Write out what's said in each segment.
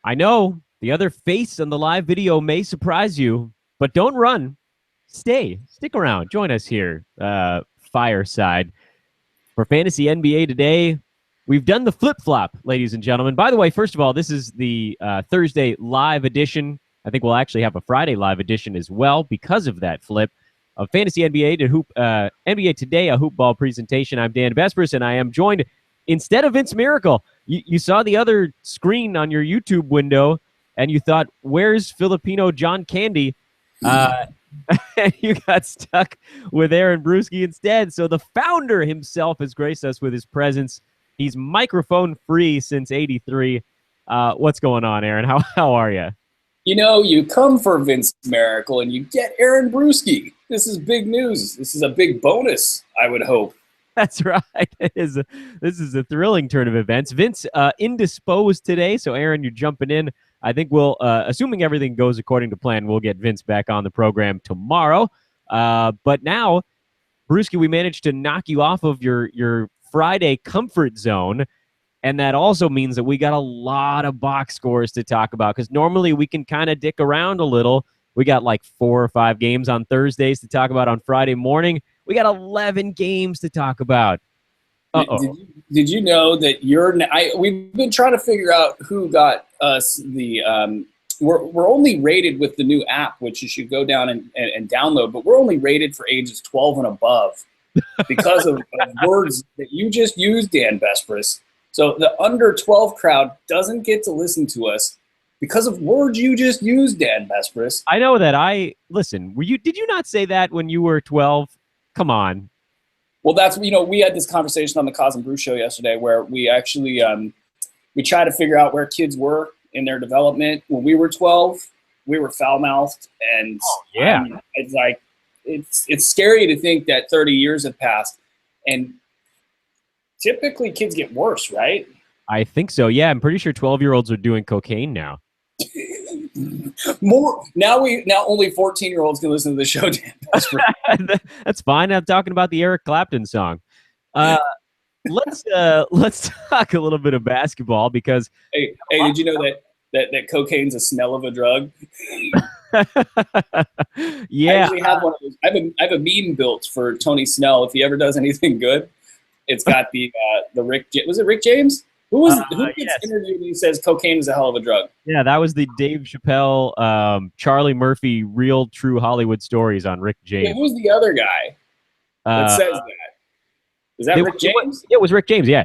I know the other face on the live video may surprise you, but don't run. Stick around. Join us here, fireside for Fantasy NBA today. We've done the flip flop, ladies and gentlemen. By the way, first of all, this is the Thursday live edition. I think we'll actually have a Friday live edition as well because of that flip of Fantasy NBA to NBA Today, a hoop ball presentation. I'm Dan Vespers, and I am joined instead of Vince Miracle. You saw the other screen on your YouTube window, and you thought, "Where's Filipino John Candy?" And you got stuck with Aaron Bruski instead. So the founder himself has graced us with his presence. He's microphone free since '83. What's going on, Aaron? How are you? You know, you come for Vince Miracle and you get Aaron Bruski. This is big news. This is a big bonus, I would hope. That's right. This is a thrilling turn of events. Vince indisposed today, so Aaron, you're jumping in. I think we'll, assuming everything goes according to plan, we'll get Vince back on the program tomorrow. But now, Brewski, we managed to knock you off of your Friday comfort zone, and that also means that we got a lot of box scores to talk about, because normally we can kind of dick around a little. We got like 4 or 5 games on Thursdays to talk about on Friday morning. We got 11 games to talk about. Did you know that we've been trying to figure out who got us the we're only rated with the new app, which you should go down and download, but we're only rated for ages 12 and above because of words that you just used, Dan Vespris. So the under 12 crowd doesn't get to listen to us because of words you just used, Dan Vespris. I know that. Listen, did you not say that when you were 12? Come on. Well, we had this conversation on the Cos and Brew show yesterday where we actually we try to figure out where kids were in their development. When we were 12, we were foul-mouthed, and it's like it's scary to think that 30 years have passed, and typically kids get worse, right? I think so. Yeah, I'm pretty sure 12-year-olds are doing cocaine now. More now only 14-year-olds can listen to the show, Dan. That's fine. I'm talking about the Eric Clapton song. Let's talk a little bit of basketball because hey, did you know that cocaine's a smell of a drug? Yeah, I actually have one of those. I have a meme built for Tony Snell. If he ever does anything good, it's got the Rick. Was it Rick James? Who gets interviewed and he says cocaine is a hell of a drug? Yeah, that was the Dave Chappelle, Charlie Murphy, real true Hollywood stories on Rick James. Yeah, who's the other guy that says that? Is that Rick James? It was Rick James, yeah.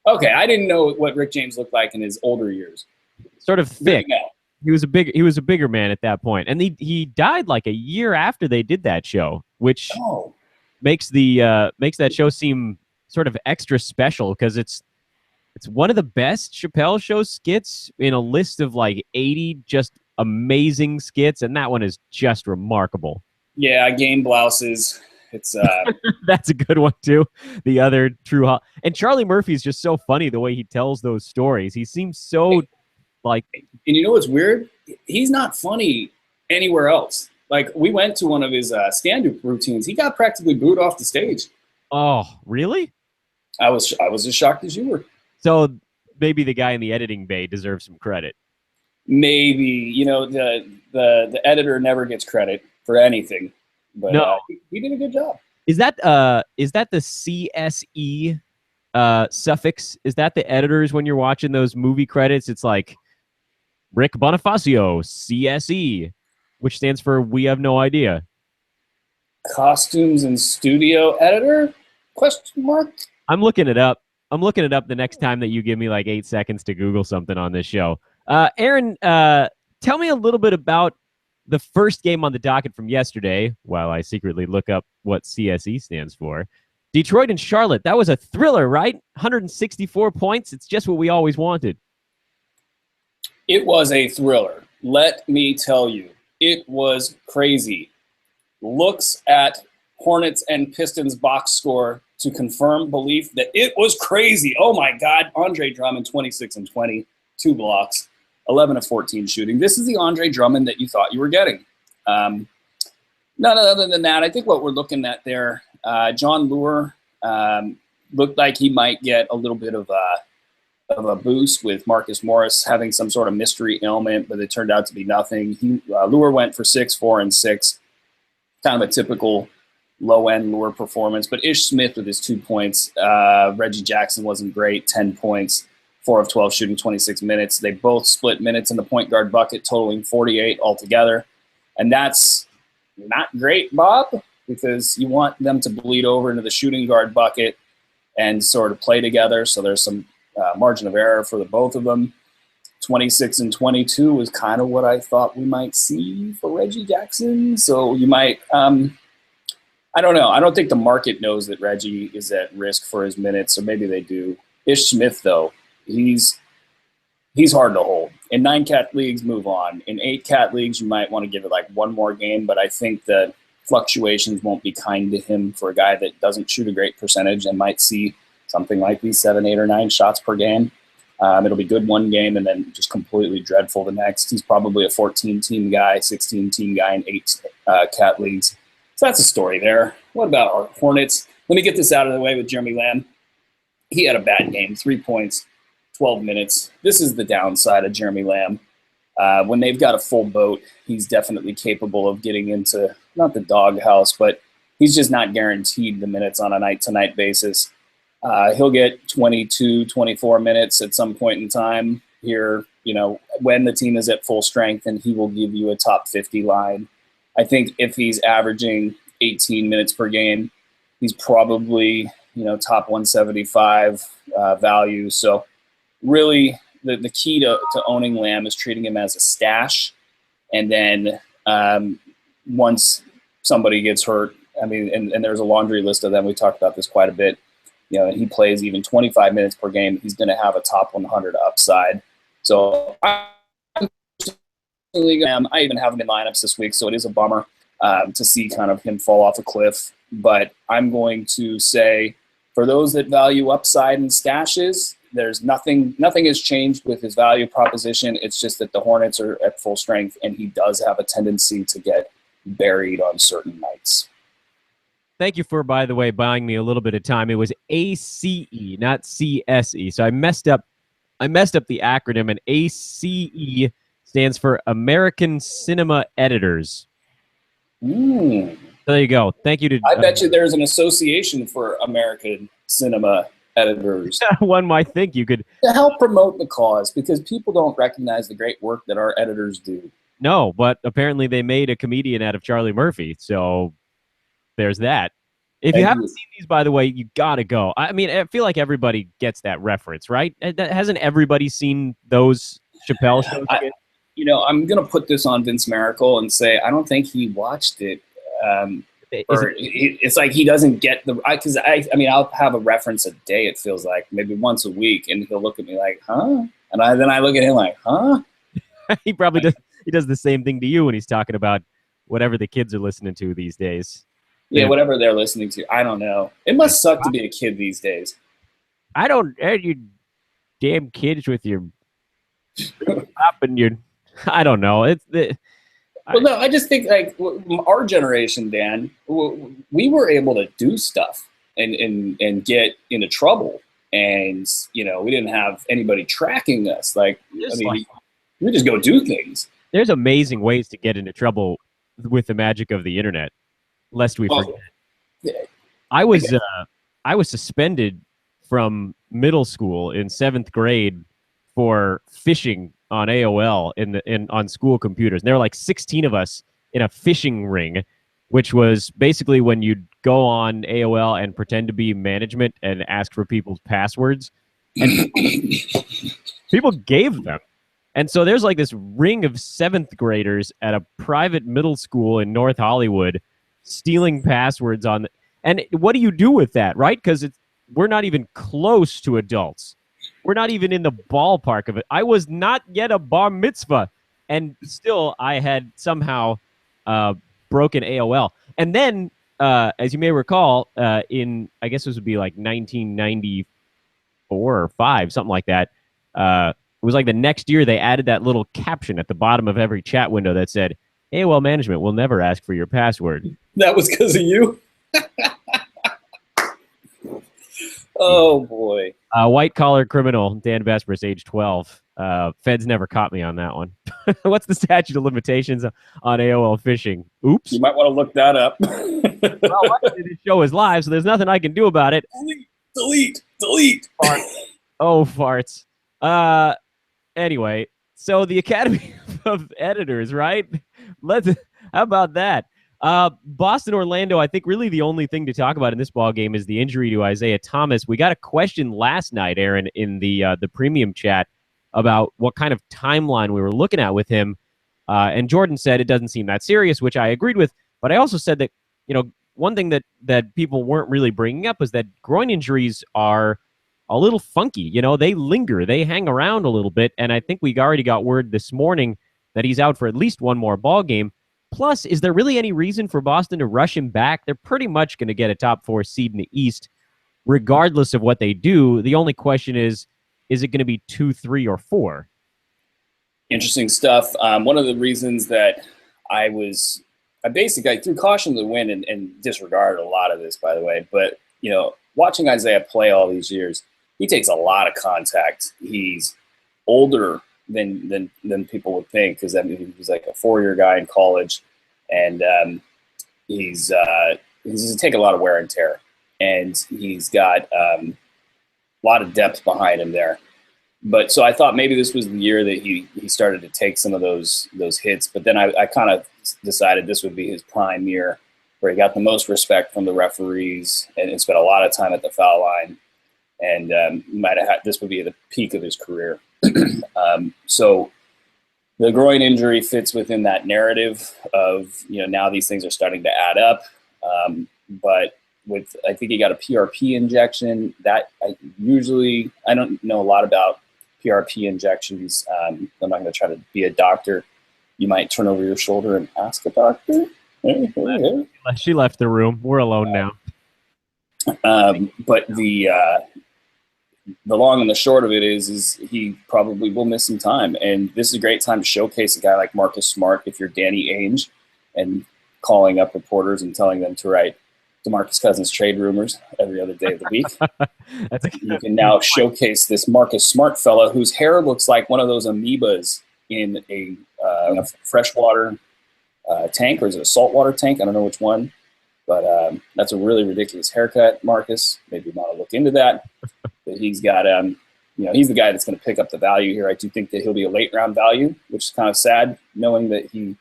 Okay, I didn't know what Rick James looked like in his older years. Sort of thick. He was a bigger man at that point, and he died like a year after they did that show, which makes that show seem sort of extra special because it's one of the best Chappelle Show skits in a list of like 80 just amazing skits, and that one is just remarkable. Yeah, game blouses. It's that's a good one too. The other true and Charlie Murphy's just so funny the way he tells those stories. He seems so like. And you know what's weird? He's not funny anywhere else. Like we went to one of his stand-up routines. He got practically booed off the stage. Oh, really? I was as shocked as you were. So maybe the guy in the editing bay deserves some credit. Maybe, the editor never gets credit for anything, but no. He did a good job. Is that the CSE suffix? Is that the editors when you're watching those movie credits? It's like Rick Bonifacio, CSE, which stands for we have no idea. Costumes and studio editor? Question mark? I'm looking it up the next time that you give me like 8 seconds to Google something on this show. Aaron, tell me a little bit about the first game on the docket from yesterday, while I secretly look up what CSE stands for. Detroit and Charlotte. That was a thriller, right? 164 points. It's just what we always wanted. It was a thriller. Let me tell you. It was crazy. Looks at Hornets and Pistons box score to confirm belief that it was crazy. Oh my God. Andre Drummond, 26 and 20, 2 blocks, 11 of 14 shooting. This is the Andre Drummond that you thought you were getting. None other than that, I think what we're looking at there, John Lure looked like he might get a little bit of of a boost with Marcus Morris having some sort of mystery ailment, but it turned out to be nothing. Lure went for 6, 4, and 6, kind of a typical low-end Lure performance. But Ish Smith with his 2 points. Reggie Jackson wasn't great, 10 points, 4 of 12 shooting 26 minutes. They both split minutes in the point guard bucket, totaling 48 altogether. And that's not great, Bob, because you want them to bleed over into the shooting guard bucket and sort of play together. So there's some margin of error for the both of them. 26 and 22 was kind of what I thought we might see for Reggie Jackson. So you might, I don't know. I don't think the market knows that Reggie is at risk for his minutes, or maybe they do. Ish Smith, though, he's hard to hold. In 9-cat leagues, move on. In 8-cat leagues, you might want to give it like one more game, but I think the fluctuations won't be kind to him for a guy that doesn't shoot a great percentage and might see something like these 7, 8, or 9 shots per game. It'll be good one game and then just completely dreadful the next. He's probably a 14-team guy, 16-team guy in 8-cat leagues. So that's a story there. What about our Hornets? Let me get this out of the way with Jeremy Lamb. He had a bad game, 3 points, 12 minutes. This is the downside of Jeremy Lamb. When they've got a full boat, he's definitely capable of getting into, not the doghouse, but he's just not guaranteed the minutes on a night-to-night basis. He'll get 22, 24 minutes at some point in time here, when the team is at full strength, and he will give you a top 50 line. I think if he's averaging 18 minutes per game, he's probably, top 175 value. So really the key to owning Lamb is treating him as a stash. And then once somebody gets hurt, and there's a laundry list of them. We talked about this quite a bit. And he plays even 25 minutes per game, he's going to have a top 100 upside. So I even have him in lineups this week, so it is a bummer to see kind of him fall off a cliff. But I'm going to say, for those that value upside and stashes, there's nothing has changed with his value proposition. It's just that the Hornets are at full strength, and he does have a tendency to get buried on certain nights. Thank you for, by the way, buying me a little bit of time. It was ACE, not CSE. So I messed up the acronym, and ACE stands for American Cinema Editors. Mm. There you go. Thank you to. I bet you there's an association for American cinema editors. One might think you could. To help promote the cause, because people don't recognize the great work that our editors do. No, but apparently they made a comedian out of Charlie Murphy, so there's that. If you haven't seen these, by the way, you gotta go. I feel like everybody gets that reference, right? Hasn't everybody seen those Chappelle shows? I'm going to put this on Vince Miracle and say I don't think he watched it. It's like he doesn't get the – because I'll have a reference a day, it feels like, maybe once a week, and he'll look at me like, huh? And then I look at him like, huh? He probably does. He does the same thing to you when he's talking about whatever the kids are listening to these days. Yeah, whatever they're listening to. I don't know. It must suck to be a kid these days. I don't – you damn kids with your pop and your – I don't know. Well, no, I just think like our generation, Dan, we were able to do stuff and get into trouble, and we didn't have anybody tracking us. We just go do things. There's amazing ways to get into trouble with the magic of the internet, lest we forget. Yeah. I was suspended from middle school in 7th grade for phishing on AOL on school computers. And there were like 16 of us in a phishing ring, which was basically when you'd go on AOL and pretend to be management and ask for people's passwords. And people gave them. And so there's like this ring of 7th graders at a private middle school in North Hollywood stealing passwords on. And what do you do with that, right? Because we're not even close to adults. We're not even in the ballpark of it. I was not yet a bar mitzvah, and still I had somehow broken AOL. And then, as you may recall, in, I guess this would be like 1994 or 5, something like that, it was like the next year they added that little caption at the bottom of every chat window that said, AOL management will never ask for your password. That was because of you? Oh boy. White collar criminal Dan Vespers, age 12. Feds never caught me on that one. What's the statute of limitations on AOL phishing? Oops. You might want to look that up. Well, luckily this show is live, so there's nothing I can do about it. Delete. Oh, farts. Anyway, so the Academy of Editors, right? How about that? Boston, Orlando, I think really the only thing to talk about in this ball game is the injury to Isaiah Thomas. We got a question last night, Aaron, in the premium chat about what kind of timeline we were looking at with him. And Jordan said it doesn't seem that serious, which I agreed with. But I also said that, one thing that people weren't really bringing up is that groin injuries are a little funky. They linger, they hang around a little bit. And I think we already got word this morning that he's out for at least one more ball game. Plus, is there really any reason for Boston to rush him back? They're pretty much going to get a top 4 seed in the East, regardless of what they do. The only question is it going to be 2, 3, or 4? Interesting stuff. One of the reasons that I basically threw caution to the wind and disregarded a lot of this, by the way. But, watching Isaiah play all these years, he takes a lot of contact. He's older than people would think, because he was like a 4-year guy in college, and he's taken a lot of wear and tear, and he's got a lot of depth behind him there. But so I thought maybe this was the year that he started to take some of those hits. But then I kind of decided this would be his prime year, where he got the most respect from the referees and spent a lot of time at the foul line. And this would be the peak of his career. So the groin injury fits within that narrative of, now these things are starting to add up. But I think he got a PRP injection that I don't know a lot about PRP injections. I'm not going to try to be a doctor. You might turn over your shoulder and ask a doctor. She left the room. We're alone now. But the long and the short of it is he probably will miss some time. And this is a great time to showcase a guy like Marcus Smart if you're Danny Ainge and calling up reporters and telling them to write DeMarcus Cousins trade rumors every other day of the week. You can now showcase this Marcus Smart fella whose hair looks like one of those amoebas in a freshwater tank, or is it a saltwater tank? I don't know which one. But that's a really ridiculous haircut, Marcus. Maybe you want to look into that. But he's got, he's the guy that's going to pick up the value here. I do think that he'll be a late round value, which is kind of sad, knowing that he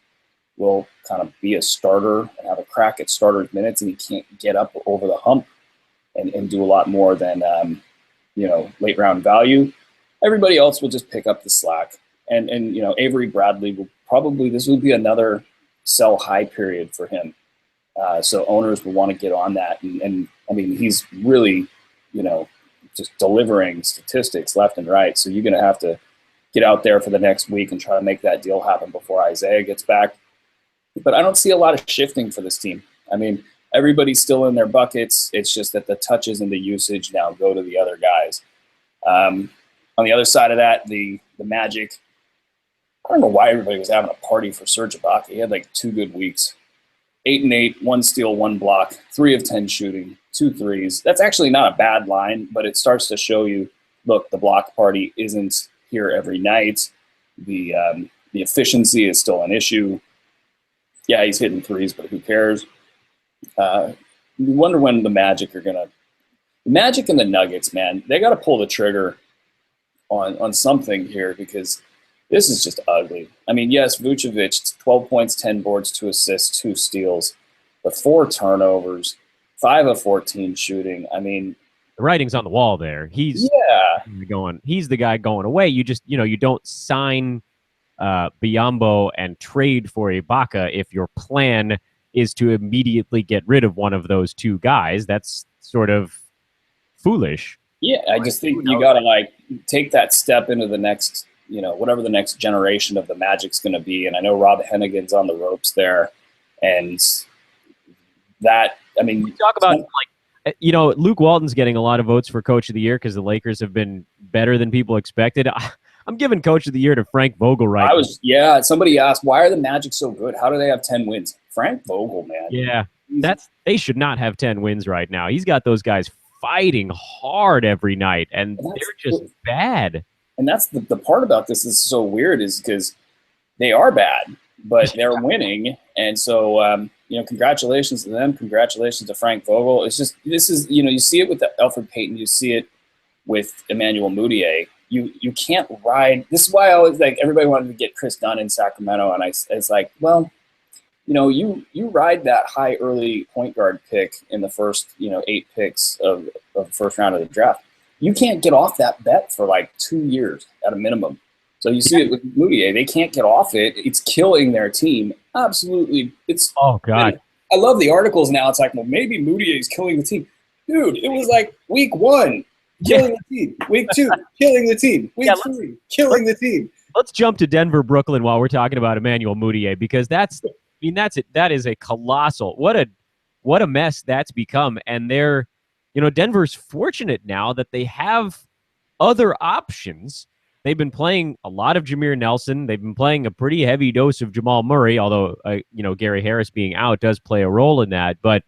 will kind of be a starter and have a crack at starter's minutes, and he can't get up over the hump and do a lot more than, late round value. Everybody else will just pick up the slack. And Avery Bradley this will be another sell high period for him. So owners will want to get on that. And I mean, he's really, just delivering statistics left and right. So you're going to have to get out there for the next week and try to make that deal happen before Isaiah gets back. But I don't see a lot of shifting for this team. I mean, everybody's still in their buckets. It's just that the touches and the usage now go to the other guys. On the other side of that, the Magic, I don't know why everybody was having a party for Serge Ibaka. He had like 2 good weeks. 8 and 8, 1 steal, 1 block, 3 of 10 shooting, 2 threes. That's actually not a bad line, but it starts to show you, look, the block party isn't here every night. The efficiency is still an issue. Yeah, he's hitting threes, but who cares? You wonder when the Magic are gonna. The Magic and the Nuggets, man, they got to pull the trigger on something here, because this is just ugly. I mean, yes, Vucevic, 12 points, 10 boards, 2 assists, 2 steals, but 4 turnovers, 5 of 14 shooting. I mean, the writing's on the wall there. He's the guy going away. You just, you don't sign Biyombo and trade for Ibaka if your plan is to immediately get rid of one of those 2 guys. That's sort of foolish. Yeah, I just think you got to take that step into the next, whatever the next generation of the Magic's going to be. And I know Rob Hennigan's on the ropes there. And that, I mean, we talk about Luke Walton's getting a lot of votes for Coach of the Year because the Lakers have been better than people expected. I'm giving Coach of the Year to Frank Vogel right now. Somebody asked, why are the Magic so good? How do they have 10 wins? Frank Vogel, man. Yeah, they should not have 10 wins right now. He's got those guys fighting hard every night, and And they're just bad. that's the part about this is so weird is because they are bad, but they're winning. And so, congratulations to them. Congratulations to Frank Vogel. It's just, this is, you see it with Elfrid Payton. You see it with Emmanuel Mudiay. You can't ride. This is why I always, like, everybody wanted to get Chris Dunn in Sacramento. And it's like, well, you ride that high early point guard pick in the first, 8 picks of the first round of the draft. You can't get off that bet for like 2 years at a minimum. So you see it with Mudiay. They can't get off it. It's killing their team. Absolutely. Oh, God. I love the articles now. It's like, well, maybe Mudiay is killing the team. Dude, it was like week 1, killing the team. Week 2, killing the team. Week 3, killing the team. Let's jump to Denver, Brooklyn while we're talking about Emmanuel Mudiay, because that's it. That is a colossal. What a mess that's become. And Denver's fortunate now that they have other options. They've been playing a lot of Jameer Nelson. They've been playing a pretty heavy dose of Jamal Murray, although, Gary Harris being out does play a role in that. But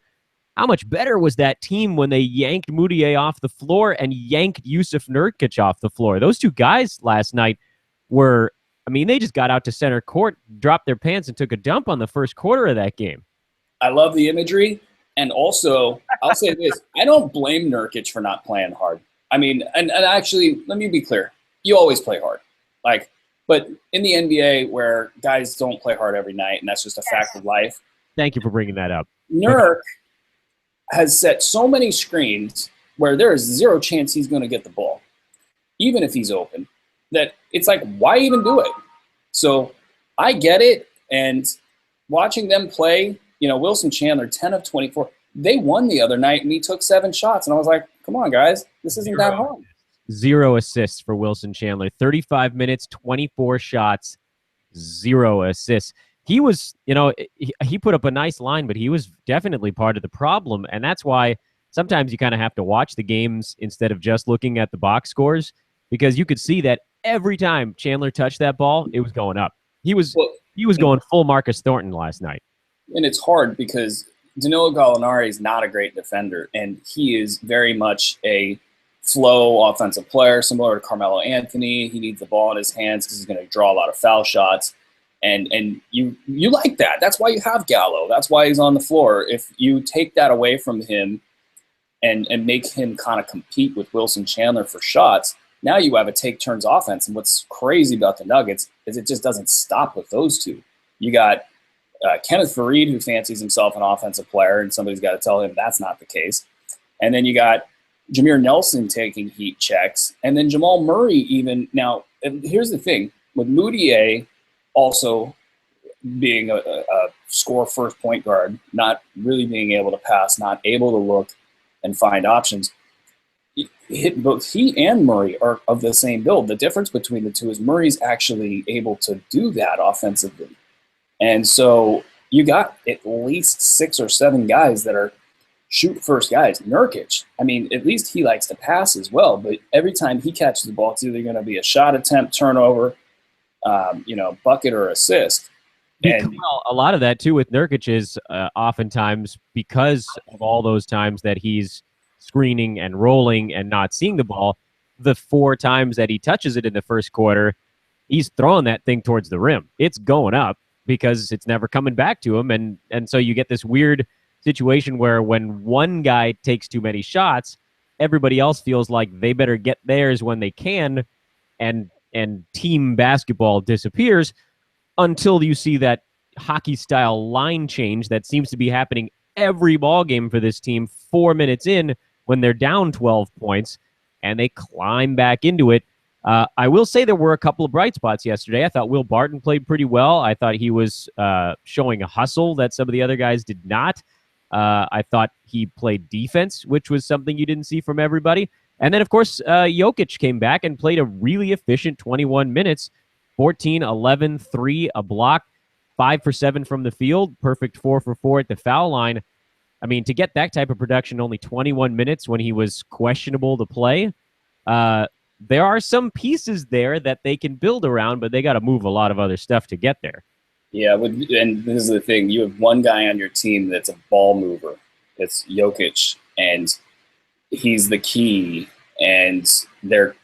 how much better was that team when they yanked Mudiay off the floor and yanked Yusuf Nurkic off the floor? Those two guys last night they just got out to center court, dropped their pants, and took a dump on the first quarter of that game. I love the imagery. And also, I'll say this. I don't blame Nurkic for not playing hard. I mean, and actually, let me be clear. You always play hard. But in the NBA where guys don't play hard every night, and that's just a fact of life. Thank you for bringing that up. Nurk has set so many screens where there is zero chance he's going to get the ball, even if he's open, that it's like, why even do it? So I get it. And watching them play, Wilson Chandler, 10 of 24, they won the other night, and he took 7 shots. And I was like, come on, guys, this isn't that hard. 0 assists for Wilson Chandler. 35 minutes, 24 shots, 0 assists. He was, he put up a nice line, but he was definitely part of the problem. And that's why sometimes you kind of have to watch the games instead of just looking at the box scores, because you could see that every time Chandler touched that ball, it was going up. He was going full Marcus Thornton last night. And it's hard because Danilo Gallinari is not a great defender, and he is very much a flow offensive player, similar to Carmelo Anthony. He needs the ball in his hands because he's going to draw a lot of foul shots. And you like that. That's why you have Gallo. That's why he's on the floor. If you take that away from him and make him kind of compete with Wilson Chandler for shots, now you have a take-turns offense. And what's crazy about the Nuggets is it just doesn't stop with those two. You got Kenneth Faried, who fancies himself an offensive player, and somebody's got to tell him that's not the case. And then you got Jameer Nelson taking heat checks, and then Jamal Murray even. Now, here's the thing. With Mudiay also being a score-first point guard, not really being able to pass, not able to look and find options, both he and Murray are of the same build. The difference between the two is Murray's actually able to do that offensively. And so you got at least 6 or 7 guys that are shoot-first guys. Nurkic, I mean, at least he likes to pass as well, but every time he catches the ball, it's either going to be a shot attempt, turnover, bucket or assist. And a lot of that, too, with Nurkic is oftentimes because of all those times that he's screening and rolling and not seeing the ball, the 4 times that he touches it in the first quarter, he's throwing that thing towards the rim. It's going up because it's never coming back to him. And so you get this weird situation where when one guy takes too many shots, everybody else feels like they better get theirs when they can, and team basketball disappears until you see that hockey-style line change that seems to be happening every ball game for this team 4 minutes in when they're down 12 points, and they climb back into it. I will say there were a couple of bright spots yesterday. I thought Will Barton played pretty well. I thought he was showing a hustle that some of the other guys did not. I thought he played defense, which was something you didn't see from everybody. And then, of course, Jokic came back and played a really efficient 21 minutes, 14, 11, 3, a block, 5 for 7 from the field, perfect 4 for 4 at the foul line. I mean, to get that type of production only 21 minutes when he was questionable to play, there are some pieces there that they can build around, but they got to move a lot of other stuff to get there. Yeah, and this is the thing. You have one guy on your team that's a ball mover. It's Jokic. And he's the key, and they're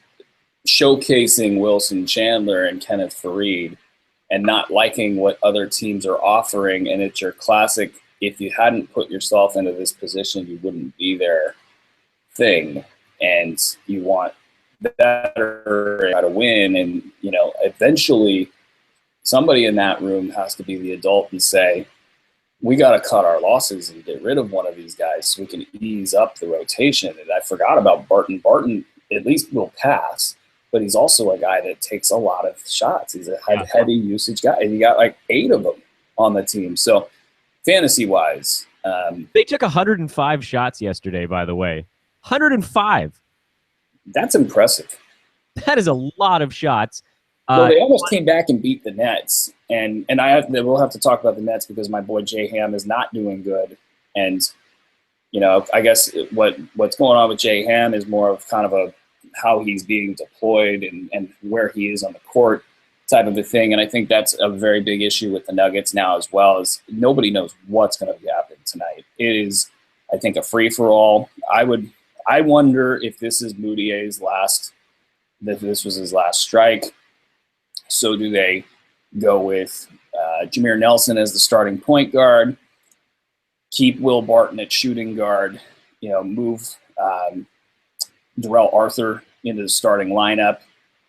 showcasing Wilson Chandler and Kenneth Faried and not liking what other teams are offering. And it's your classic, if you hadn't put yourself into this position, you wouldn't be there thing. And you want better to win. And, eventually somebody in that room has to be the adult and say, we got to cut our losses and get rid of one of these guys so we can ease up the rotation. And I forgot about Barton. Barton at least will pass, but he's also a guy that takes a lot of shots. He's a heavy usage guy. And you got like 8 of them on the team. So fantasy-wise. They took 105 shots yesterday, by the way. 105. That's impressive. That is a lot of shots. Well, they almost came back and beat the Nets. And we'll have to talk about the Nets because my boy Jay Ham is not doing good. And, I guess what's going on with Jay Ham is more of kind of how he's being deployed and where he is on the court type of a thing. And I think that's a very big issue with the Nuggets now as well, as nobody knows what's going to happen tonight. It is, I think, a free-for-all. I wonder if this is Moutier's this was his last strike. So do they go with Jameer Nelson as the starting point guard, keep Will Barton at shooting guard, move Darrell Arthur into the starting lineup?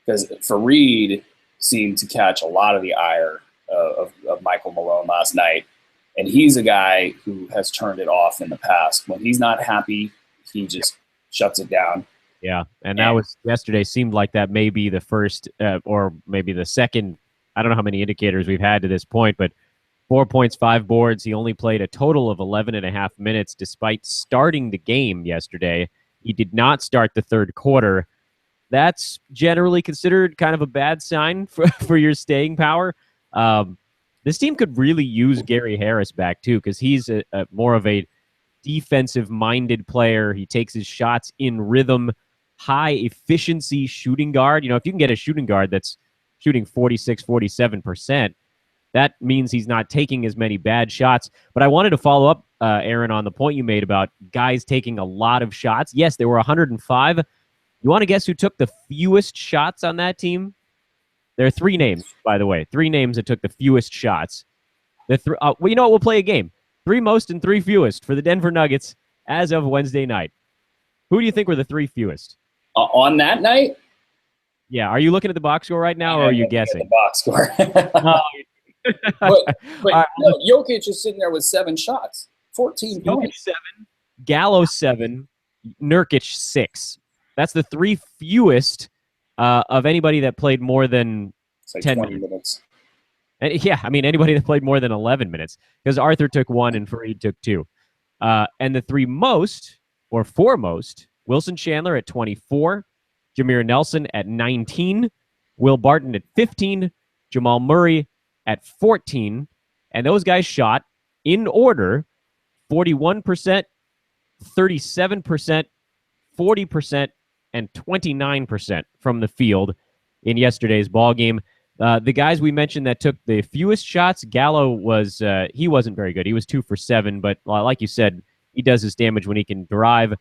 Because Faried seemed to catch a lot of the ire of Michael Malone last night. And he's a guy who has turned it off in the past. When he's not happy, he just shuts it down. Yeah, and that was yesterday. Seemed like that may be the first or maybe the second. I don't know how many indicators we've had to this point, but 4 points, 5 boards. He only played a total of 11 and a half minutes despite starting the game yesterday. He did not start the third quarter. That's generally considered kind of a bad sign for your staying power. This team could really use Gary Harris back, too, because he's a more of a defensive-minded player. He takes his shots in rhythm, high-efficiency shooting guard. If you can get a shooting guard that's shooting 46, 47%, that means he's not taking as many bad shots. But I wanted to follow up, Aaron, on the point you made about guys taking a lot of shots. Yes, there were 105. You want to guess who took the fewest shots on that team? There are 3 names, by the way. 3 names that took the fewest shots. Well, you know what? We'll play a game. 3 most and 3 fewest for the Denver Nuggets as of Wednesday night. Who do you think were the 3 fewest? On that night? Yeah. Are you looking at the box score right now, or are you guessing? The box score. but no, Jokic is sitting there with 7 shots, 14 points. 7, Gallo 7, Nurkic 6. That's the 3 fewest of anybody that played more than 10 minutes. And yeah, I mean, anybody that played more than 11 minutes, because Arthur took 1 and Faried took 2. And the 3 most, or 4 most, Wilson Chandler at 24, Jameer Nelson at 19, Will Barton at 15, Jamal Murray at 14. And those guys shot, in order, 41%, 37%, 40%, and 29% from the field in yesterday's ball game. The guys we mentioned that took the fewest shots, Gallo he wasn't very good. He was 2 for 7, but like you said, he does his damage when he can drive.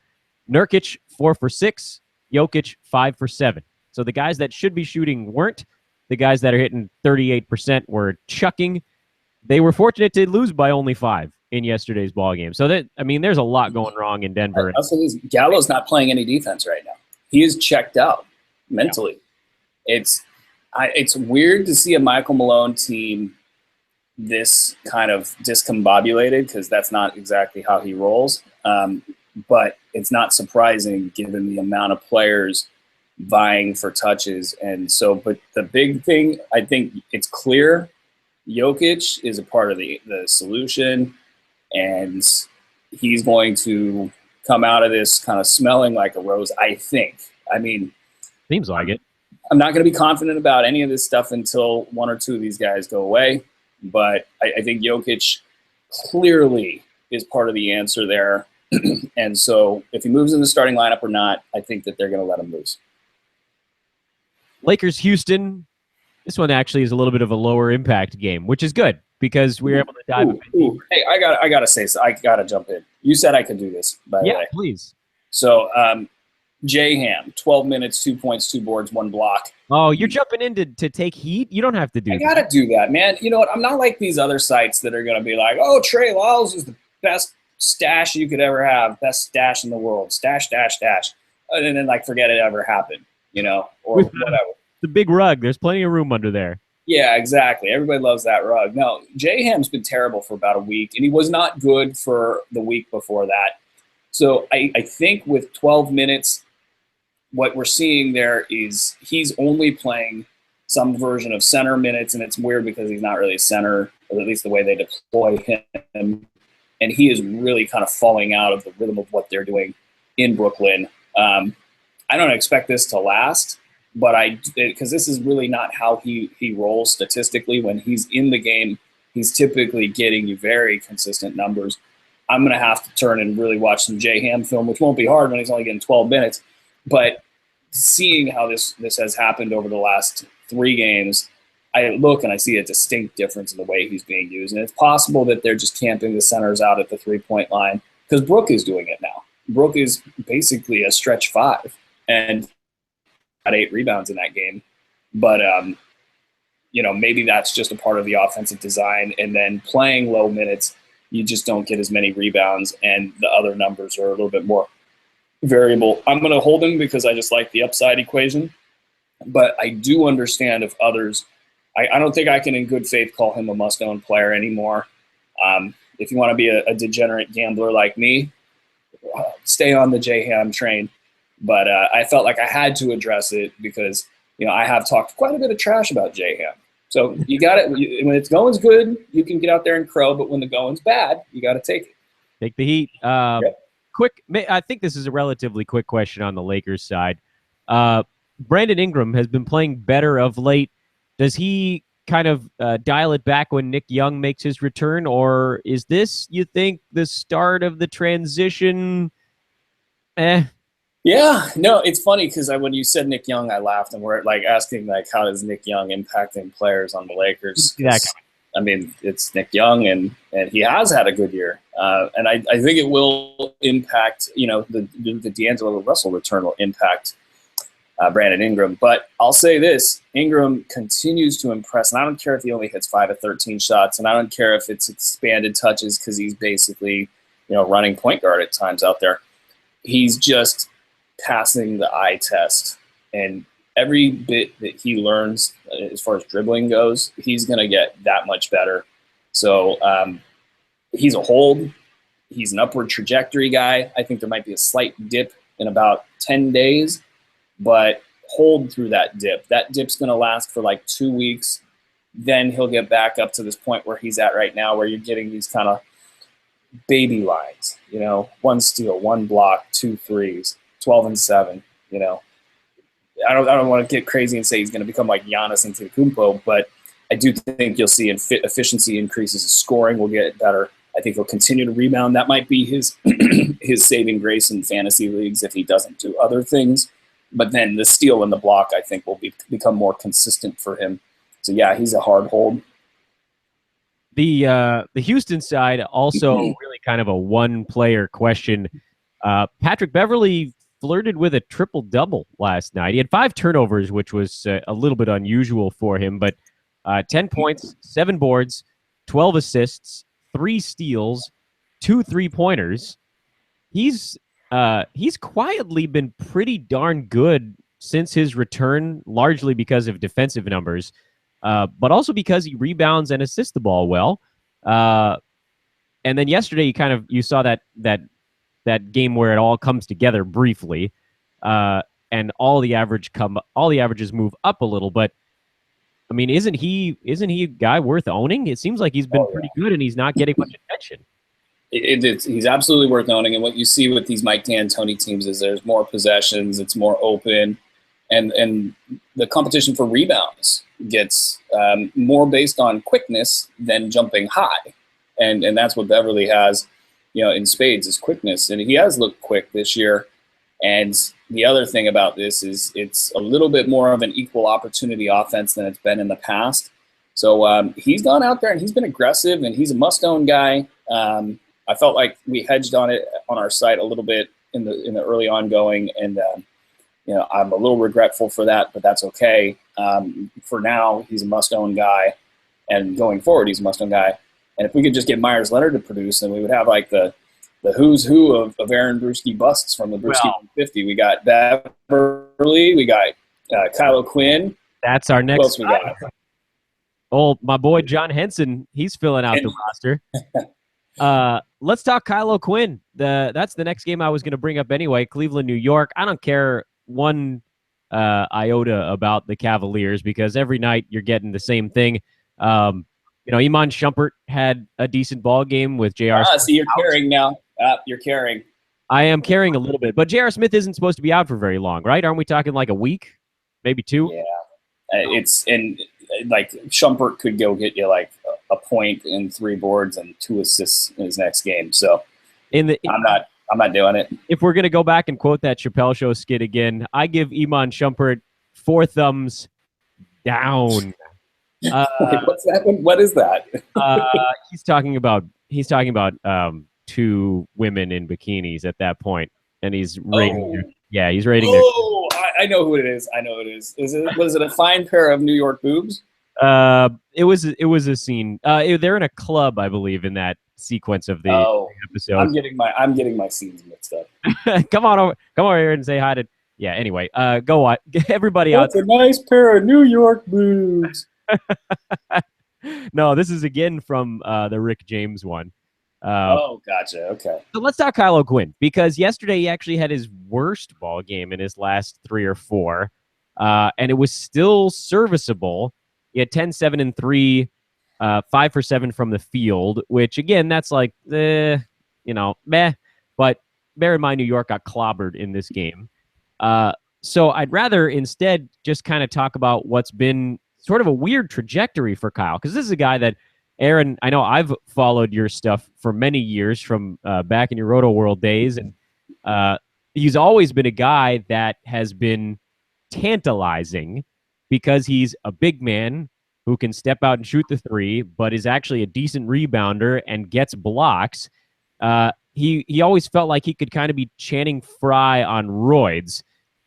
Nurkic 4 for 6, Jokic 5 for 7. So the guys that should be shooting weren't. The guys that are hitting 38% were chucking. They were fortunate to lose by only 5 in yesterday's ball game. So there's a lot going wrong in Denver. Also, Gallo's not playing any defense right now. He is checked out mentally. Yeah. It's weird to see a Michael Malone team this kind of discombobulated, because that's not exactly how he rolls. But it's not surprising given the amount of players vying for touches. And so, but the big thing, I think it's clear, Jokic is a part of the solution, and he's going to come out of this kind of smelling like a rose, I think. I mean, seems like it. I'm not going to be confident about any of this stuff until 1 or 2 of these guys go away. But I think Jokic clearly is part of the answer there. And so if he moves in the starting lineup or not, I think that they're going to let him lose. Lakers, Houston. This one actually is a little bit of a lower impact game, which is good because we were able to dive. Hey, I gotta say, so I gotta jump in. You said I could do this, by the way. Yeah, please. So J-Ham, 12 minutes, 2 points, 2 boards, 1 block. Oh, you're jumping in to take heat? You don't have to do I that. got to do that, man. You know what? I'm not like these other sites that are going to be like, oh, Trey Lyles is the best stash you could ever have, best stash in the world, stash, dash, dash. And then, like, forget it ever happened, you know, or whatever. The big rug. There's plenty of room under there. Yeah, exactly. Everybody loves that rug. No, J-Ham's been terrible for about a week, and he was not good for the week before that. So I think with 12 minutes, what we're seeing there is he's only playing some version of center minutes, and it's weird because he's not really a center, or at least the way they deploy him. And he is really kind of falling out of the rhythm of what they're doing in Brooklyn. I don't expect this to last, but because this is really not how he rolls statistically. When he's in the game, he's typically getting you very consistent numbers. I'm going to have to turn and really watch some J-Ham film, which won't be hard when he's only getting 12 minutes. But seeing how this has happened over the last 3 games, I look and I see a distinct difference in the way he's being used. And it's possible that they're just camping the centers out at the 3-point line because Brook is doing it now. Brook is basically a stretch 5 and had 8 rebounds in that game. But, you know, maybe that's just a part of the offensive design. And then playing low minutes, you just don't get as many rebounds, and the other numbers are a little bit more variable. I'm going to hold him because I just like the upside equation. But I do understand if others – I don't think I can in good faith call him a must-own player anymore. If you want to be a degenerate gambler like me, stay on the J-Ham train. But I felt like I had to address it because, you know, I have talked quite a bit of trash about J-Ham. So you got it. When it's going's good, you can get out there and crow. But when the going's bad, you got to take it. Take the heat. Yep. Quick. I think this is a relatively quick question on the Lakers side. Brandon Ingram has been playing better of late. Does he kind of dial it back when Nick Young makes his return, or is this, you think, the start of the transition? Yeah, no, it's funny because when you said Nick Young, I laughed, and we're like asking like, how does Nick Young impacting players on the Lakers? I mean, it's Nick Young, and he has had a good year, and I think it will impact. You know, the D'Angelo Russell return will impact Brandon Ingram. But I'll say this: Ingram continues to impress, and I don't care if he only hits 5 of 13 shots, and I don't care if it's expanded touches because he's basically, you know, running point guard at times out there. He's just passing the eye test, and every bit that he learns as far as dribbling goes, he's going to get that much better. So he's a hold. He's an upward trajectory guy. I think there might be a slight dip in about 10 days, but hold through that dip. That dip's going to last for like 2 weeks. Then he'll get back up to this point where he's at right now, where you're getting these kind of baby lines, you know, 1 steal, 1 block, 2 threes, 12 and 7, you know. I don't want to get crazy and say he's going to become like Giannis Antetokounmpo, but I do think you'll see efficiency increases. His scoring will get better. I think he'll continue to rebound. That might be his his saving grace in fantasy leagues if he doesn't do other things. But then the steal and the block, I think, will become more consistent for him. So yeah, he's a hard hold. The Houston side also really kind of a one-player question. Patrick Beverley flirted with a triple-double last night. He had 5 turnovers, which was a little bit unusual for him, but 10 points, 7 boards, 12 assists, 3 steals, 2 3-pointers. He's quietly been pretty darn good since his return, largely because of defensive numbers, but also because he rebounds and assists the ball well. And then yesterday, you saw that game where it all comes together briefly, and all the averages move up a little. But I mean, isn't he a guy worth owning? It seems like he's been pretty good, and he's not getting much attention. He's absolutely worth owning. And what you see with these Mike D'Antoni teams is there's more possessions, it's more open, and the competition for rebounds gets more based on quickness than jumping high, and that's what Beverley has, you know, in spades, is quickness, and he has looked quick this year. And the other thing about this is it's a little bit more of an equal opportunity offense than it's been in the past. So he's gone out there and he's been aggressive, and he's a must-own guy. I felt like we hedged on it on our site a little bit in the early ongoing, and I'm a little regretful for that, but that's okay. For now, he's a must-own guy, and going forward, he's a must-own guy. And if we could just get Myers Leonard to produce, then we would have like the who's who of Aaron Brewski busts from the Brewski 150. We got Beverly, we got Kyle O'Quinn. That's our next. Who else we got? Oh, my boy John Henson, he's filling out the roster. Let's talk Kyle O'Quinn. That's the next game I was going to bring up anyway. Cleveland, New York. I don't care one iota about the Cavaliers because every night you're getting the same thing. Iman Shumpert had a decent ball game with J.R. So you're carrying now. You're carrying. I am carrying a little bit, but J.R. Smith isn't supposed to be out for very long, right? Aren't we talking like a week, maybe 2? Yeah, like Shumpert could go get you like a point and 3 boards and 2 assists in his next game. So I'm not doing it. If we're gonna go back and quote that Chappelle Show skit again, I give Iman Shumpert 4 thumbs down. Wait, what's that one? What is that? He's talking about 2 women in bikinis at that point, and he's rating. Yeah, he's rating. I know who it is. I know who it is. Was it a fine pair of New York boobs? It was a scene. They're in a club, I believe, in that sequence of the episode. I'm getting my scenes mixed up. come on over here and say hi to. Yeah. Anyway, go on. Everybody out. That's a nice pair of New York boobs. No, this is again from the Rick James one. Gotcha. Okay. So let's talk Kyle O'Quinn, because yesterday he actually had his worst ball game in his last 3 or 4, and it was still serviceable. He had 10, 7, and 3, 5 for 7 from the field, which again, that's like, meh. But bear in mind, New York got clobbered in this game. So I'd rather instead just kind of talk about what's been sort of a weird trajectory for Kyle, because this is a guy that, Aaron, I know I've followed your stuff for many years from back in your Roto World days, and he's always been a guy that has been tantalizing because he's a big man who can step out and shoot the 3, but is actually a decent rebounder and gets blocks. He always felt like he could kind of be Channing Frye on roids,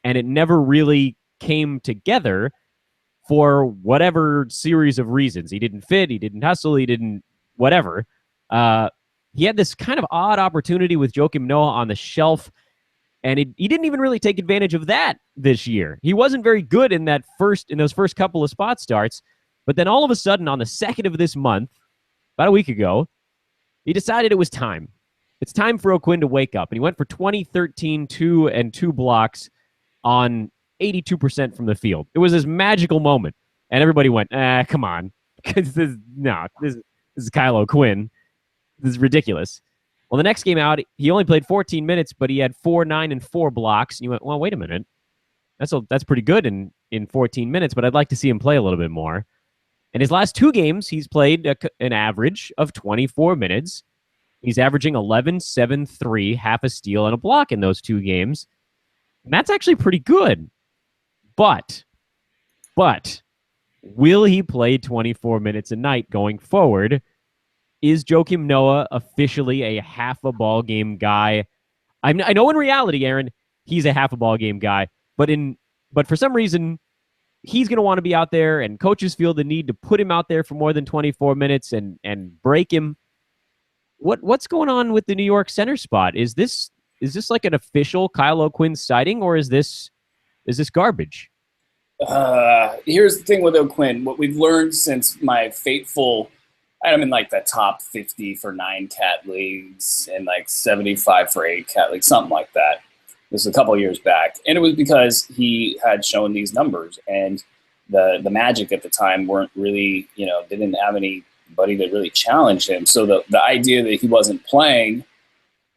and it never really came together for whatever series of reasons. He didn't fit, he didn't hustle, he didn't whatever. He had this kind of odd opportunity with Joakim Noah on the shelf, and he didn't even really take advantage of that this year. He wasn't very good in those first couple of spot starts, but then all of a sudden on the 2nd of this month, about a week ago, he decided it was time. It's time for O'Quinn to wake up, and he went for 20, 13, 2, and 2 blocks on 82% from the field. It was this magical moment, and everybody went, come on. This is Kyle O'Quinn. This is ridiculous. Well, the next game out, he only played 14 minutes, but he had 4, 9, and 4 blocks. And you went, well, wait a minute. That's pretty good in 14 minutes, but I'd like to see him play a little bit more. In his last 2 games, he's played an average of 24 minutes. He's averaging 11, 7, 3, half a steal, and a block in those 2 games. And that's actually pretty good. But will he play 24 minutes a night going forward? Is Joakim Noah officially a half a ball game guy? I know in reality, Aaron, he's a half a ball game guy, but for some reason, he's going to want to be out there, and coaches feel the need to put him out there for more than 24 minutes and break him. What's going on with the New York center spot? Is this like an official Kyle O'Quinn sighting, or is this garbage? Here's the thing with O'Quinn. What we've learned since my fateful, I'm in like the top 50 for 9 cat leagues and like 75 for 8 cat leagues, something like that. This was a couple of years back. And it was because he had shown these numbers, and the Magic at the time weren't really, they didn't have anybody that really challenged him. So the idea that he wasn't playing,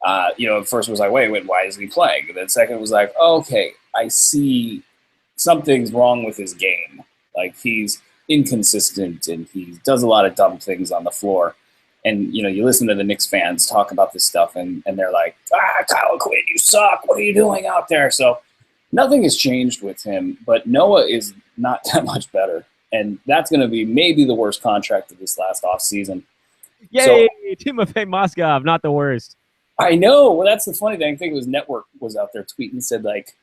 at first was like, wait, why isn't he playing? And then second was like, okay, I see something's wrong with his game. Like, he's inconsistent and he does a lot of dumb things on the floor. And, you listen to the Knicks fans talk about this stuff, and they're like, Kyle O'Quinn, you suck. What are you doing out there? So nothing has changed with him, but Noah is not that much better. And that's going to be maybe the worst contract of this last offseason. Yay, so, Timofey Moskov, not the worst. I know. Well, that's the funny thing. I think it was Network was out there tweeting, said like,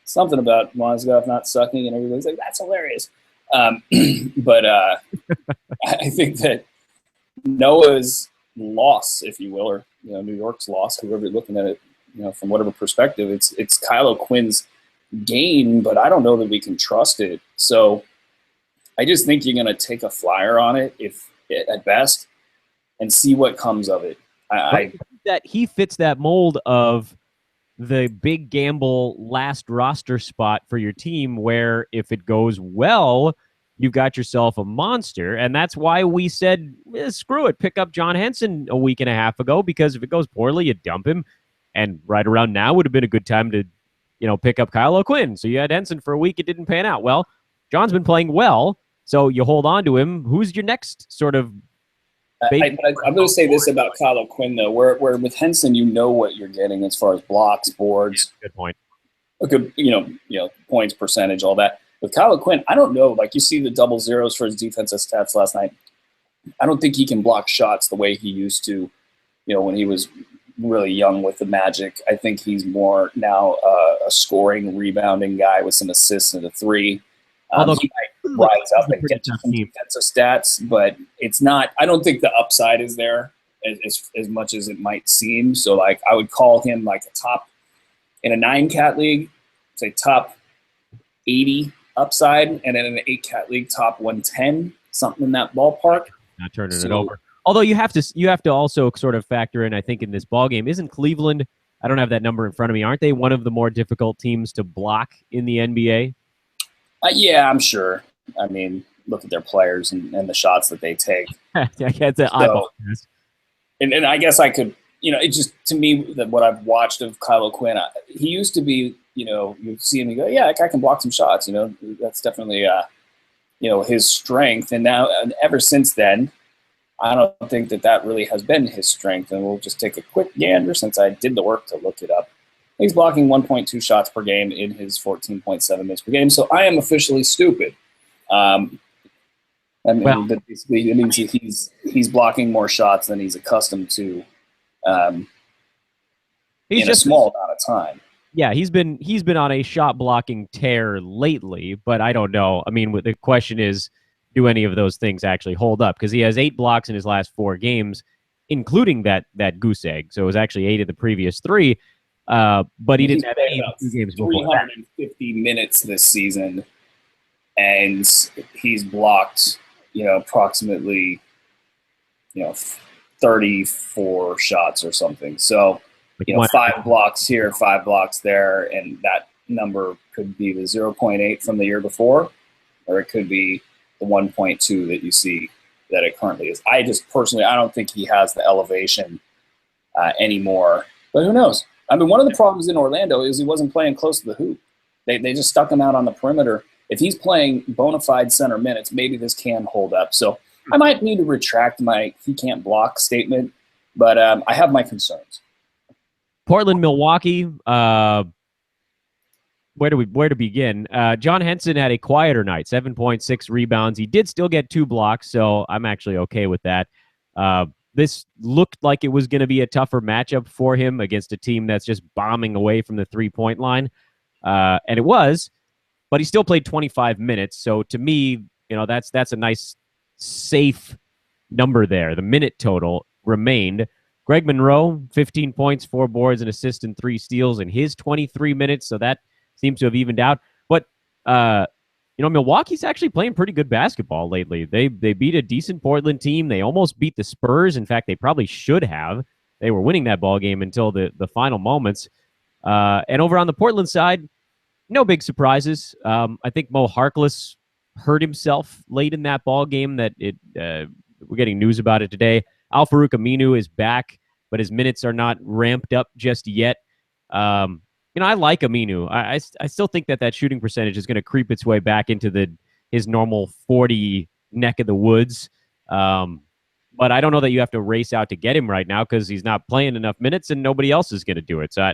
something about Mozgov not sucking, and everybody's like, that's hilarious. But I think that Noah's loss, if you will, or New York's loss, whoever you're looking at it, from whatever perspective, it's Kyle O'Quinn's gain, but I don't know that we can trust it. So I just think you're going to take a flyer on it, if at best, and see what comes of it. That he fits that mold of the big gamble last roster spot for your team, where if it goes well, you've got yourself a monster. And that's why we said, screw it, pick up John Henson a week and a half ago, because if it goes poorly, you dump him. And right around now would have been a good time to, pick up Kyle O'Quinn. So you had Henson for a week, it didn't pan out. Well, John's been playing well, so you hold on to him. Who's your next sort of I'm going to say this about Kyle O'Quinn, though, where with Henson, you know what you're getting as far as blocks, boards. Good point. A good, points, percentage, all that. With Kyle O'Quinn, I don't know. Like, you see the double zeros for his defensive stats last night. I don't think he can block shots the way he used to, when he was really young with the Magic. I think he's more now a scoring, rebounding guy with some assists and a three. Although he might rise up and get some defensive stats, but it's not. I don't think the upside is there as much as it might seem. So, like, I would call him like a top in a 9-cat league, say top 80 upside, and in an 8-cat league, top 110, something in that ballpark. Not turning it over. Although you have to also sort of factor in, I think, in this ball game, isn't Cleveland? I don't have that number in front of me. Aren't they one of the more difficult teams to block in the NBA? Yeah, I'm sure. I mean, look at their players and the shots that they take. It's an eyeball test. And I guess I could, it just, to me, that what I've watched of Kyle O'Quinn, he used to be, you see him and go, yeah, that guy can block some shots. That's definitely, his strength. And now, and ever since then, I don't think that really has been his strength. And we'll just take a quick gander, since I did the work to look it up. He's blocking 1.2 shots per game in his 14.7 minutes per game. So I am officially stupid. That basically it means he's blocking more shots than he's accustomed to in a small amount of time. Yeah, he's been on a shot blocking tear lately, but I don't know. I mean, the question is, do any of those things actually hold up? Because he has 8 blocks in his last 4 games, including that goose egg. So it was actually 8 of the previous 3. But he didn't have any 2 games before 350 minutes this season, and he's blocked, approximately, 34 shots or something. So, 5 blocks here, 5 blocks there, and that number could be the 0.8 from the year before, or it could be the 1.2 that you see that it currently is. I just personally, I don't think he has the elevation anymore, but who knows? I mean, one of the problems in Orlando is he wasn't playing close to the hoop. They just stuck him out on the perimeter. If he's playing bona fide center minutes, maybe this can hold up. So I might need to retract my he can't block statement, but I have my concerns. Portland, Milwaukee. Where to begin? John Henson had a quieter night, 7.6 rebounds. He did still get 2 blocks, so I'm actually okay with that. This looked like it was going to be a tougher matchup for him against a team that's just bombing away from the 3-point line. And it was, but he still played 25 minutes. So to me, that's a nice, safe number there. The minute total remained. Greg Monroe, 15 points, 4 boards, an assist, and 3 steals in his 23 minutes. So that seems to have evened out. But, Milwaukee's actually playing pretty good basketball lately. They beat a decent Portland team. They almost beat the Spurs. In fact, they probably should have. They were winning that ball game until the final moments. And over on the Portland side, no big surprises. I think Mo Harkless hurt himself late in that ball game. We're getting news about it today. Al-Farouq Aminu is back, but his minutes are not ramped up just yet. I like Aminu. I still think that shooting percentage is going to creep its way back into his normal 40 neck of the woods. But I don't know that you have to race out to get him right now because he's not playing enough minutes and nobody else is going to do it. So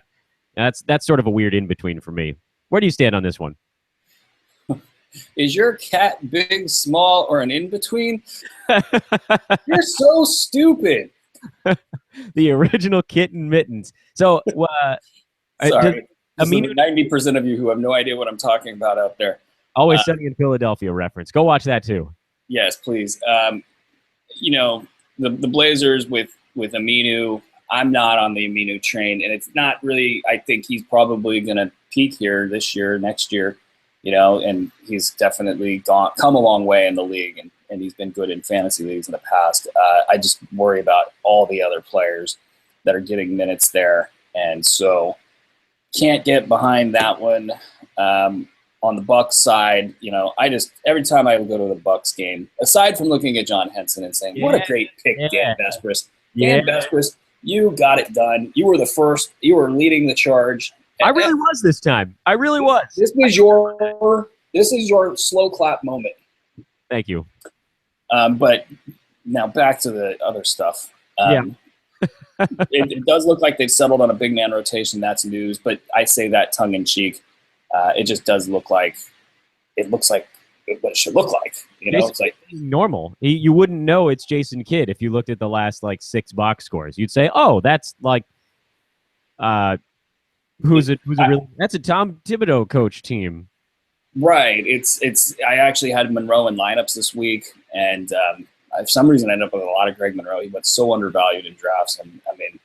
that's sort of a weird in-between for me. Where do you stand on this one? Is your cat big, small, or an in-between? You're so stupid. The original kitten mittens. So, Sorry. Aminu, 90% of you who have no idea what I'm talking about out there. Always Sunny in Philadelphia reference. Go watch that too. Yes, please. You know, the Blazers with Aminu, I'm not on the Aminu train, and it's not really. I think he's probably going to peak here this year, next year, you know, and he's definitely come a long way in the league, and he's been good in fantasy leagues in the past. I just worry about all the other players that are getting minutes there, and so can't get behind that one. On the Bucks side, you know, every time I go to the Bucks game, aside from looking at John Henson and saying, "What a great pick, Dan Besbris." Dan Besbris, you got it done. You were the first. You were leading the charge. I really was this time. I really was. This is your slow clap moment. Thank you. But now back to the other stuff. It does look like they've settled on a big man rotation. That's news, but I say that tongue in cheek. It just does look like what it should look like. You know, it's like normal. You wouldn't know it's Jason Kidd if you looked at the last like 6 box scores. You'd say, "Oh, that's like, that's a Tom Thibodeau coach team." Right. It's. I actually had Monroe in lineups this week, and for some reason I ended up with a lot of Greg Monroe. He went so undervalued in drafts, and I mean,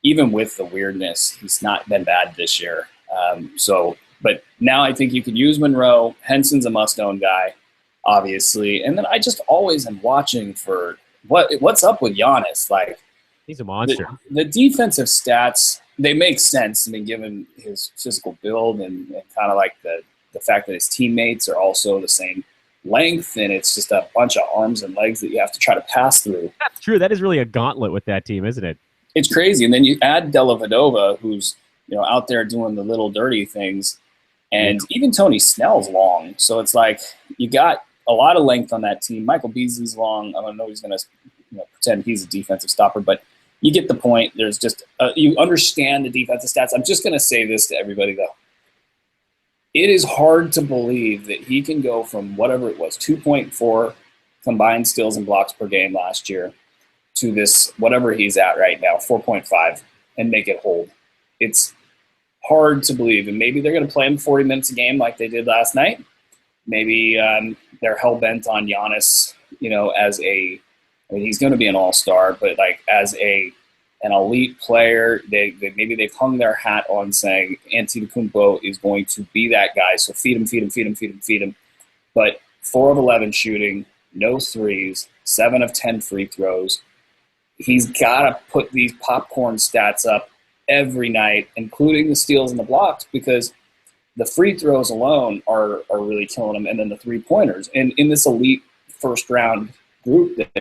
even with the weirdness, he's not been bad this year. But now I think you could use Monroe. Henson's a must-own guy, obviously. And then I just always am watching for what's up with Giannis. Like, he's a monster. The defensive stats, they make sense. I mean, given his physical build and kind of like the fact that his teammates are also the same length, and it's just a bunch of arms and legs that you have to try to pass through. That's true. That is really a gauntlet with that team, isn't it? It's crazy. And then you add Della Vedova, who's out there doing the little dirty things. And even Tony Snell's long. So it's like you got a lot of length on that team. Michael Beasley's long. I don't know he's going to pretend he's a defensive stopper, but you get the point. There's just you understand the defensive stats. I'm just going to say this to everybody, though. It is hard to believe that he can go from whatever it was, 2.4 combined steals and blocks per game last year to this, whatever he's at right now, 4.5, and make it hold. It's hard to believe, and maybe they're going to play him 40 minutes a game like they did last night. Maybe they're hell-bent on Giannis, he's going to be an all-star, but like as an elite player, they've hung their hat on saying Antetokounmpo is going to be that guy, so feed him. But 4 of 11 shooting, no threes, 7 of 10 free throws. He's got to put these popcorn stats up every night, including the steals and the blocks, because the free throws alone are really killing him, and then the three-pointers. And in this elite first-round group that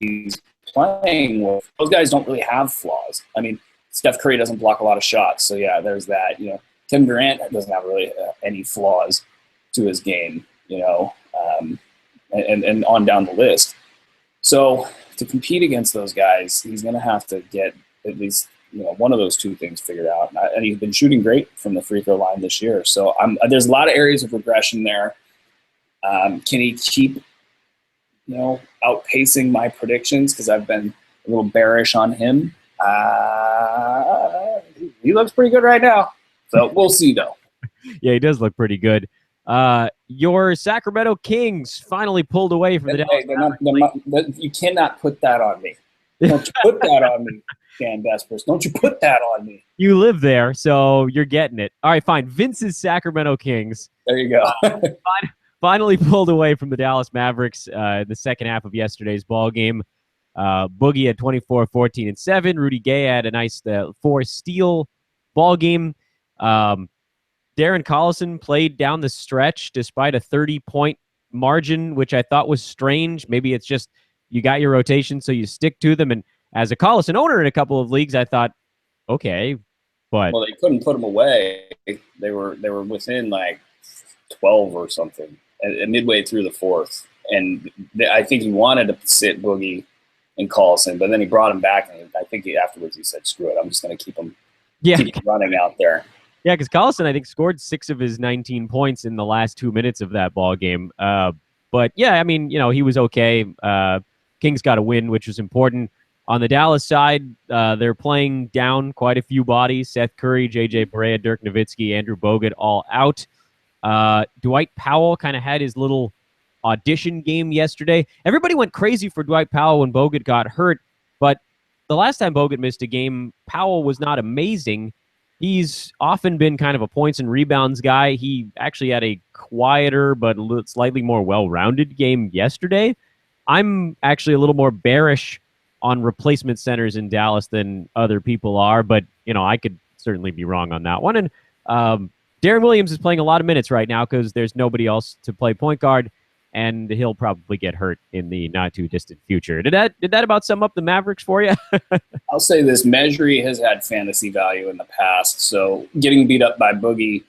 he's playing with, those guys don't really have flaws. I mean, Steph Curry doesn't block a lot of shots, so yeah, there's that. Tim Durant doesn't have really any flaws to his game, and on down the list. So to compete against those guys, he's going to have to get at least one of those two things figured out. And he's been shooting great from the free throw line this year. So there's a lot of areas of regression there. Can he keep, outpacing my predictions? Because I've been a little bearish on him. He looks pretty good right now. So we'll see, though. Yeah, he does look pretty good. Your Sacramento Kings finally pulled away from the you cannot put that on me. Don't you put that on me. Dan Besbris. Don't you put that on me. You live there, so you're getting it. All right, fine. Vince's Sacramento Kings. There you go. Finally pulled away from the Dallas Mavericks in the second half of yesterday's ball game. Boogie had 24, 14, and 7. Rudy Gay had a nice 4-steal ball game. Darren Collison played down the stretch despite a 30-point margin, which I thought was strange. Maybe it's just you got your rotation, so you stick to them. And as a Collison owner in a couple of leagues, I thought, okay, but they couldn't put him away. They were within like 12 or something midway through the fourth, and I think he wanted to sit Boogie and Collison, but then he brought him back, and I think afterwards he said, "Screw it, I'm just going to keep him running out there." Yeah, because Collison, I think, scored 6 of his 19 points in the last 2 minutes of that ball game. But yeah, I mean, he was okay. Kings got a win, which was important. On the Dallas side, they're playing down quite a few bodies. Seth Curry, J.J. Barea, Dirk Nowitzki, Andrew Bogut all out. Dwight Powell kind of had his little audition game yesterday. Everybody went crazy for Dwight Powell when Bogut got hurt, but the last time Bogut missed a game, Powell was not amazing. He's often been kind of a points and rebounds guy. He actually had a quieter but slightly more well-rounded game yesterday. I'm actually a little more bearish on replacement centers in Dallas than other people are, but I could certainly be wrong on that one. And Darren Williams is playing a lot of minutes right now because there's nobody else to play point guard, and he'll probably get hurt in the not too distant future. Did that about sum up the Mavericks for you? I'll say this: Mejri has had fantasy value in the past, so getting beat up by Boogie,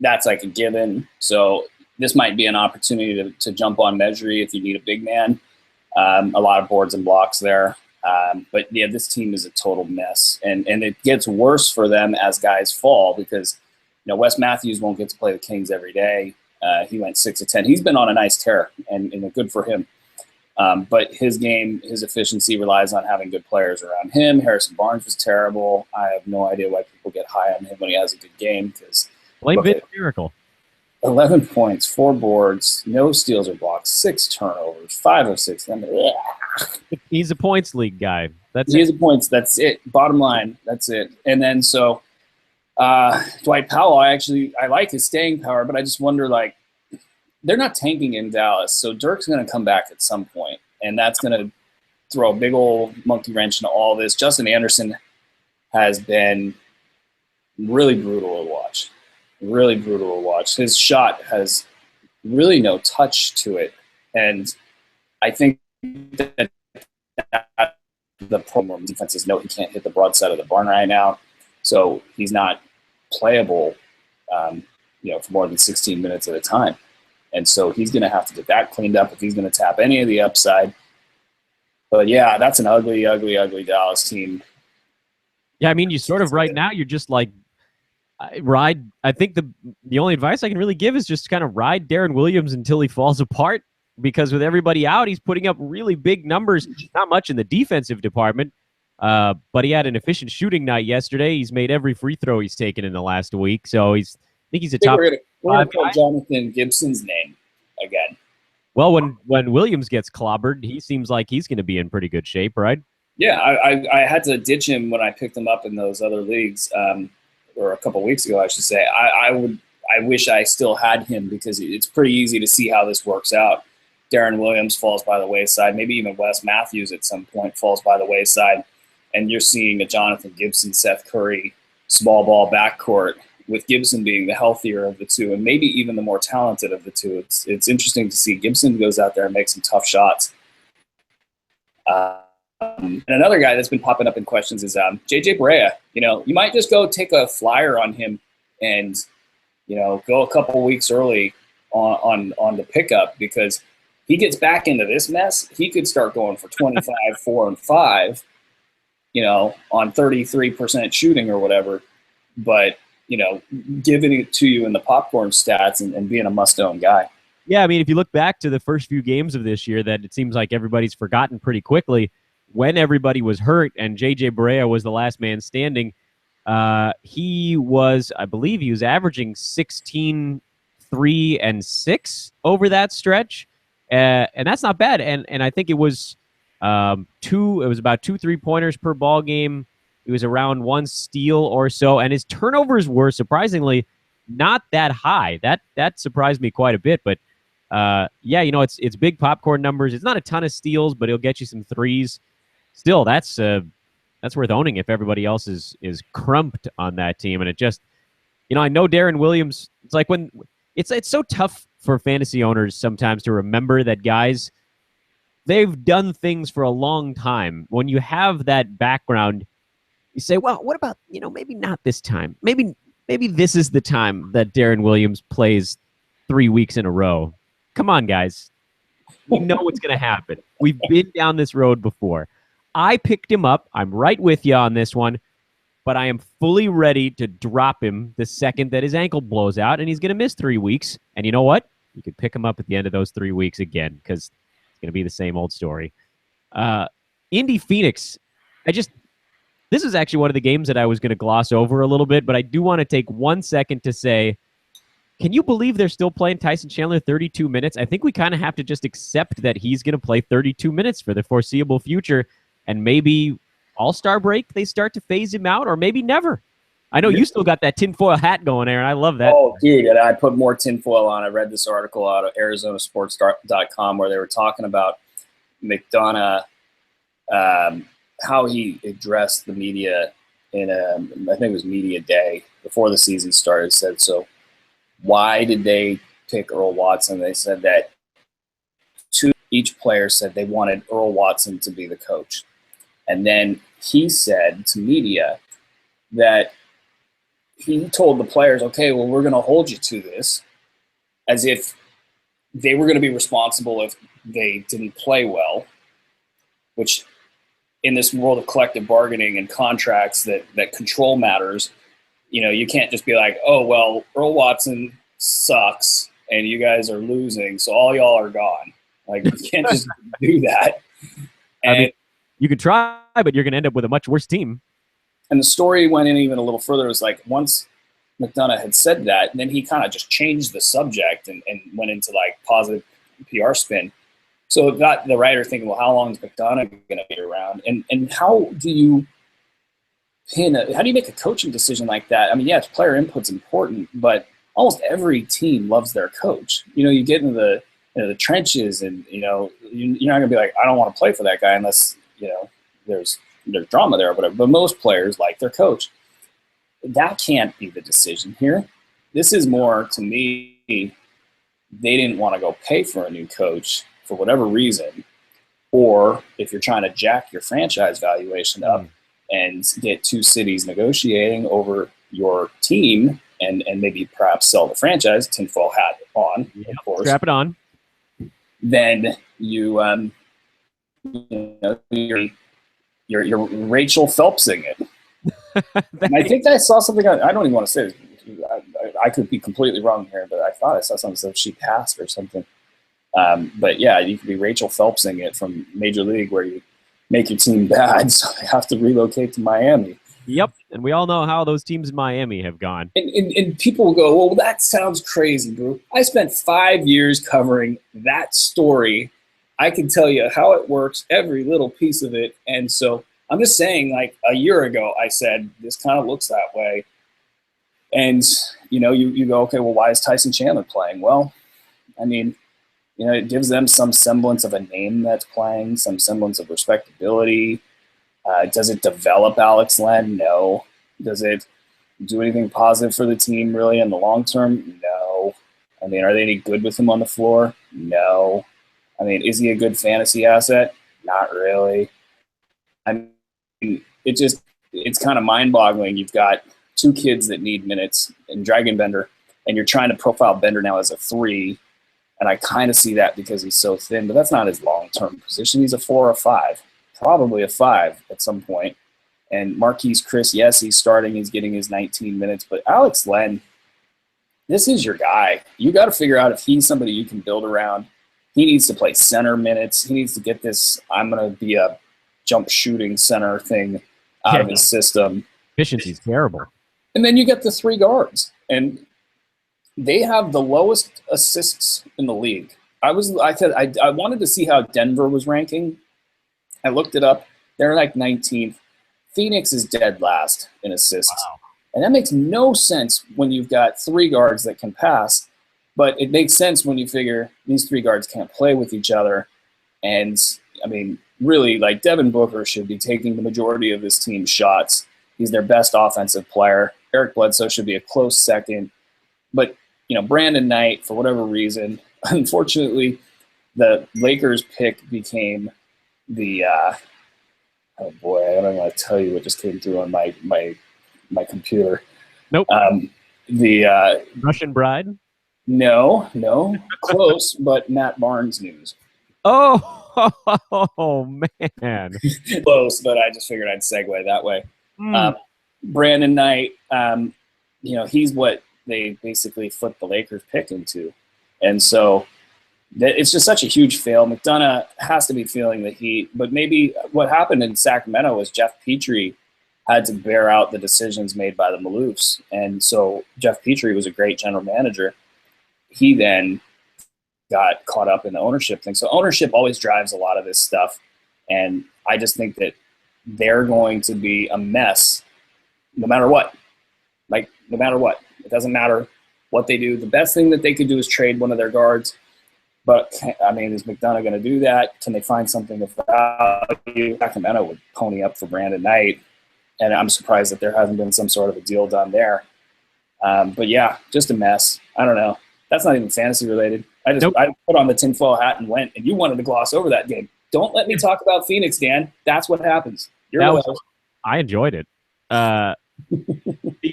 that's like a given. So this might be an opportunity to jump on Mejri if you need a big man. A lot of boards and blocks there. But yeah, this team is a total mess, and it gets worse for them as guys fall because Wes Matthews won't get to play the Kings every day. He went 6 of 10. He's been on a nice tear, and good for him. But his game, his efficiency relies on having good players around him. Harrison Barnes was terrible. I have no idea why people get high on him when he has a good game. Because blame Vince Miracle. 11 points, 4 boards, no steals or blocks, 6 turnovers, 5 of 6. He's a points league guy. He's a points. That's it. Bottom line, that's it. And then so Dwight Powell, I like his staying power, but I just wonder, they're not tanking in Dallas, so Dirk's going to come back at some point, and that's going to throw a big old monkey wrench into all this. Justin Anderson has been really brutal to watch. Really brutal to watch. His shot has really no touch to it, and I think that the problem defenses know he can't hit the broadside of the barn right now, so he's not playable, for more than 16 minutes at a time, and so he's going to have to get that cleaned up if he's going to tap any of the upside. But yeah, that's an ugly, ugly, ugly Dallas team. Yeah, I mean, you sort of right now you're just like. Ride. I think the only advice I can really give is just kind of ride Darren Williams until he falls apart, because with everybody out, he's putting up really big numbers. Not much in the defensive department, but he had an efficient shooting night yesterday. He's made every free throw he's taken in the last week, so I think he's a top. We're gonna call Jonathan Gibson's name again. Well, when Williams gets clobbered, he seems like he's going to be in pretty good shape, right? Yeah, I had to ditch him when I picked him up in those other leagues. Or a couple of weeks ago, I should say. I wish I still had him because it's pretty easy to see how this works out. Darren Williams falls by the wayside. Maybe even Wes Matthews at some point falls by the wayside. And you're seeing a Jonathan Gibson, Seth Curry small ball backcourt, with Gibson being the healthier of the two and maybe even the more talented of the two. It's interesting to see Gibson goes out there and makes some tough shots. And another guy that's been popping up in questions is J.J. Barea. You might just go take a flyer on him and, go a couple weeks early on the pickup, because he gets back into this mess. He could start going for 25, 4, and 5, on 33% shooting or whatever. But, giving it to you in the popcorn stats and being a must-own guy. Yeah, I mean, if you look back to the first few games of this year, that it seems like everybody's forgotten pretty quickly. When everybody was hurt and J.J. Barea was the last man standing, he was averaging 16, 3, and 6 over that stretch. And that's not bad. And I think it was about 2 3-pointers per ball game. It was around 1 steal or so. And his turnovers were surprisingly not that high. That surprised me quite a bit. But it's big popcorn numbers. It's not a ton of steals, but he'll get you some threes. Still, that's worth owning if everybody else is crumped on that team. And it just, I know Darren Williams. It's like when it's so tough for fantasy owners sometimes to remember that guys, they've done things for a long time. When you have that background, you say, well, what about maybe not this time? Maybe this is the time that Darren Williams plays 3 weeks in a row. Come on, guys. We know what's going to happen. We've been down this road before. I picked him up. I'm right with you on this one, but I am fully ready to drop him the second that his ankle blows out, and he's going to miss 3 weeks. And you know what? You could pick him up at the end of those 3 weeks again, because it's going to be the same old story. Indy Phoenix This is actually one of the games that I was going to gloss over a little bit, but I do want to take 1 second to say, can you believe they're still playing Tyson Chandler 32 minutes? I think we kind of have to just accept that he's going to play 32 minutes for the foreseeable future, and maybe All-Star break, they start to phase him out, or maybe never. I know you still got that tinfoil hat going, Aaron. I love that. Oh, dude, and I put more tinfoil on. I read this article out of ArizonaSports.com where they were talking about McDonough, how he addressed the media in I think it was Media Day before the season started. Said, so why did they pick Earl Watson? They said that each player said they wanted Earl Watson to be the coach. And then he said to media that he told the players, okay, well, we're going to hold you to this, as if they were going to be responsible if they didn't play well, which in this world of collective bargaining and contracts that control matters, you can't just be like, oh, well, Earl Watson sucks and you guys are losing, so all y'all are gone. Like, you can't just do that. And I mean, you could try, but you're going to end up with a much worse team. And the story went in even a little further. It was like, once McDonough had said that, then he kind of just changed the subject and went into like positive PR spin. So it got the writer thinking, well, how long is McDonough going to be around? And how do you make a coaching decision like that? I mean, yes, player input's important, but almost every team loves their coach. You get into the trenches, and you're not going to be like, I don't want to play for that guy unless there's drama there or whatever. But most players like their coach. That can't be the decision here. This is more, to me, they didn't want to go pay for a new coach for whatever reason, or if you're trying to jack your franchise valuation up and get two cities negotiating over your team and maybe perhaps sell the franchise, tinfoil hat on, of course. Strap it on. Then you're Rachel Phelpsing it. And I think I saw something. I don't even want to say this. I could be completely wrong here, but I thought I saw something that she passed or something. But yeah, you could be Rachel Phelpsing it from Major League, where you make your team bad, so they have to relocate to Miami. Yep, and we all know how those teams in Miami have gone. And people will go, well, that sounds crazy, bro. I spent 5 years covering that story. I can tell you how it works, every little piece of it. And so I'm just saying, like a year ago, I said, this kind of looks that way. And, you go, okay, well, why is Tyson Chandler playing? Well, I mean, it gives them some semblance of a name that's playing, some semblance of respectability. Does it develop Alex Len? No. Does it do anything positive for the team really in the long term? No. I mean, are they any good with him on the floor? No. I mean, is he a good fantasy asset? Not really. I mean, it's kind of mind-boggling. You've got two kids that need minutes in Dragan Bender, and you're trying to profile Bender now as a 3, and I kind of see that because he's so thin, but that's not his long-term position. He's a 4 or 5, probably a 5 at some point. And Marquise Chris, yes, he's starting. He's getting his 19 minutes. But Alex Len, this is your guy. You got to figure out if he's somebody you can build around. He needs to play center minutes. He needs to get this I'm going to be a jump shooting center thing out of his system. Efficiency's terrible. And then you get the 3 guards. And they have the lowest assists in the league. I wanted to see how Denver was ranking. I looked it up. They're like 19th. Phoenix is dead last in assists. Wow. And that makes no sense when you've got 3 guards that can pass. But it makes sense when you figure these 3 guards can't play with each other. And, I mean, really, like, Devin Booker should be taking the majority of this team's shots. He's their best offensive player. Eric Bledsoe should be a close second. But, Brandon Knight, for whatever reason, unfortunately, the Lakers pick became the oh boy, I don't want to tell you what just came through on my computer. Nope. The Russian Bride? No, close, but Matt Barnes news. Oh man. Close, but I just figured I'd segue that way. Brandon Knight, he's what they basically flipped the Lakers pick into. And so that it's just such a huge fail. McDonough has to be feeling the heat, but maybe what happened in Sacramento was Jeff Petrie had to bear out the decisions made by the Maloofs. And so Jeff Petrie was a great general manager. He then got caught up in the ownership thing. So ownership always drives a lot of this stuff. And I just think that they're going to be a mess no matter what. Like, no matter what. It doesn't matter what they do. The best thing that they could do is trade one of their guards. But, I mean, is McDonough going to do that? Can they find something of value? Sacramento would pony up for Brandon Knight. And I'm surprised that there hasn't been some sort of a deal done there. But, yeah, just a mess. I don't know. That's not even fantasy related. I put on the tinfoil hat and went, and you wanted to gloss over that game. Don't let me talk about Phoenix, Dan. That's what happens. I enjoyed it. The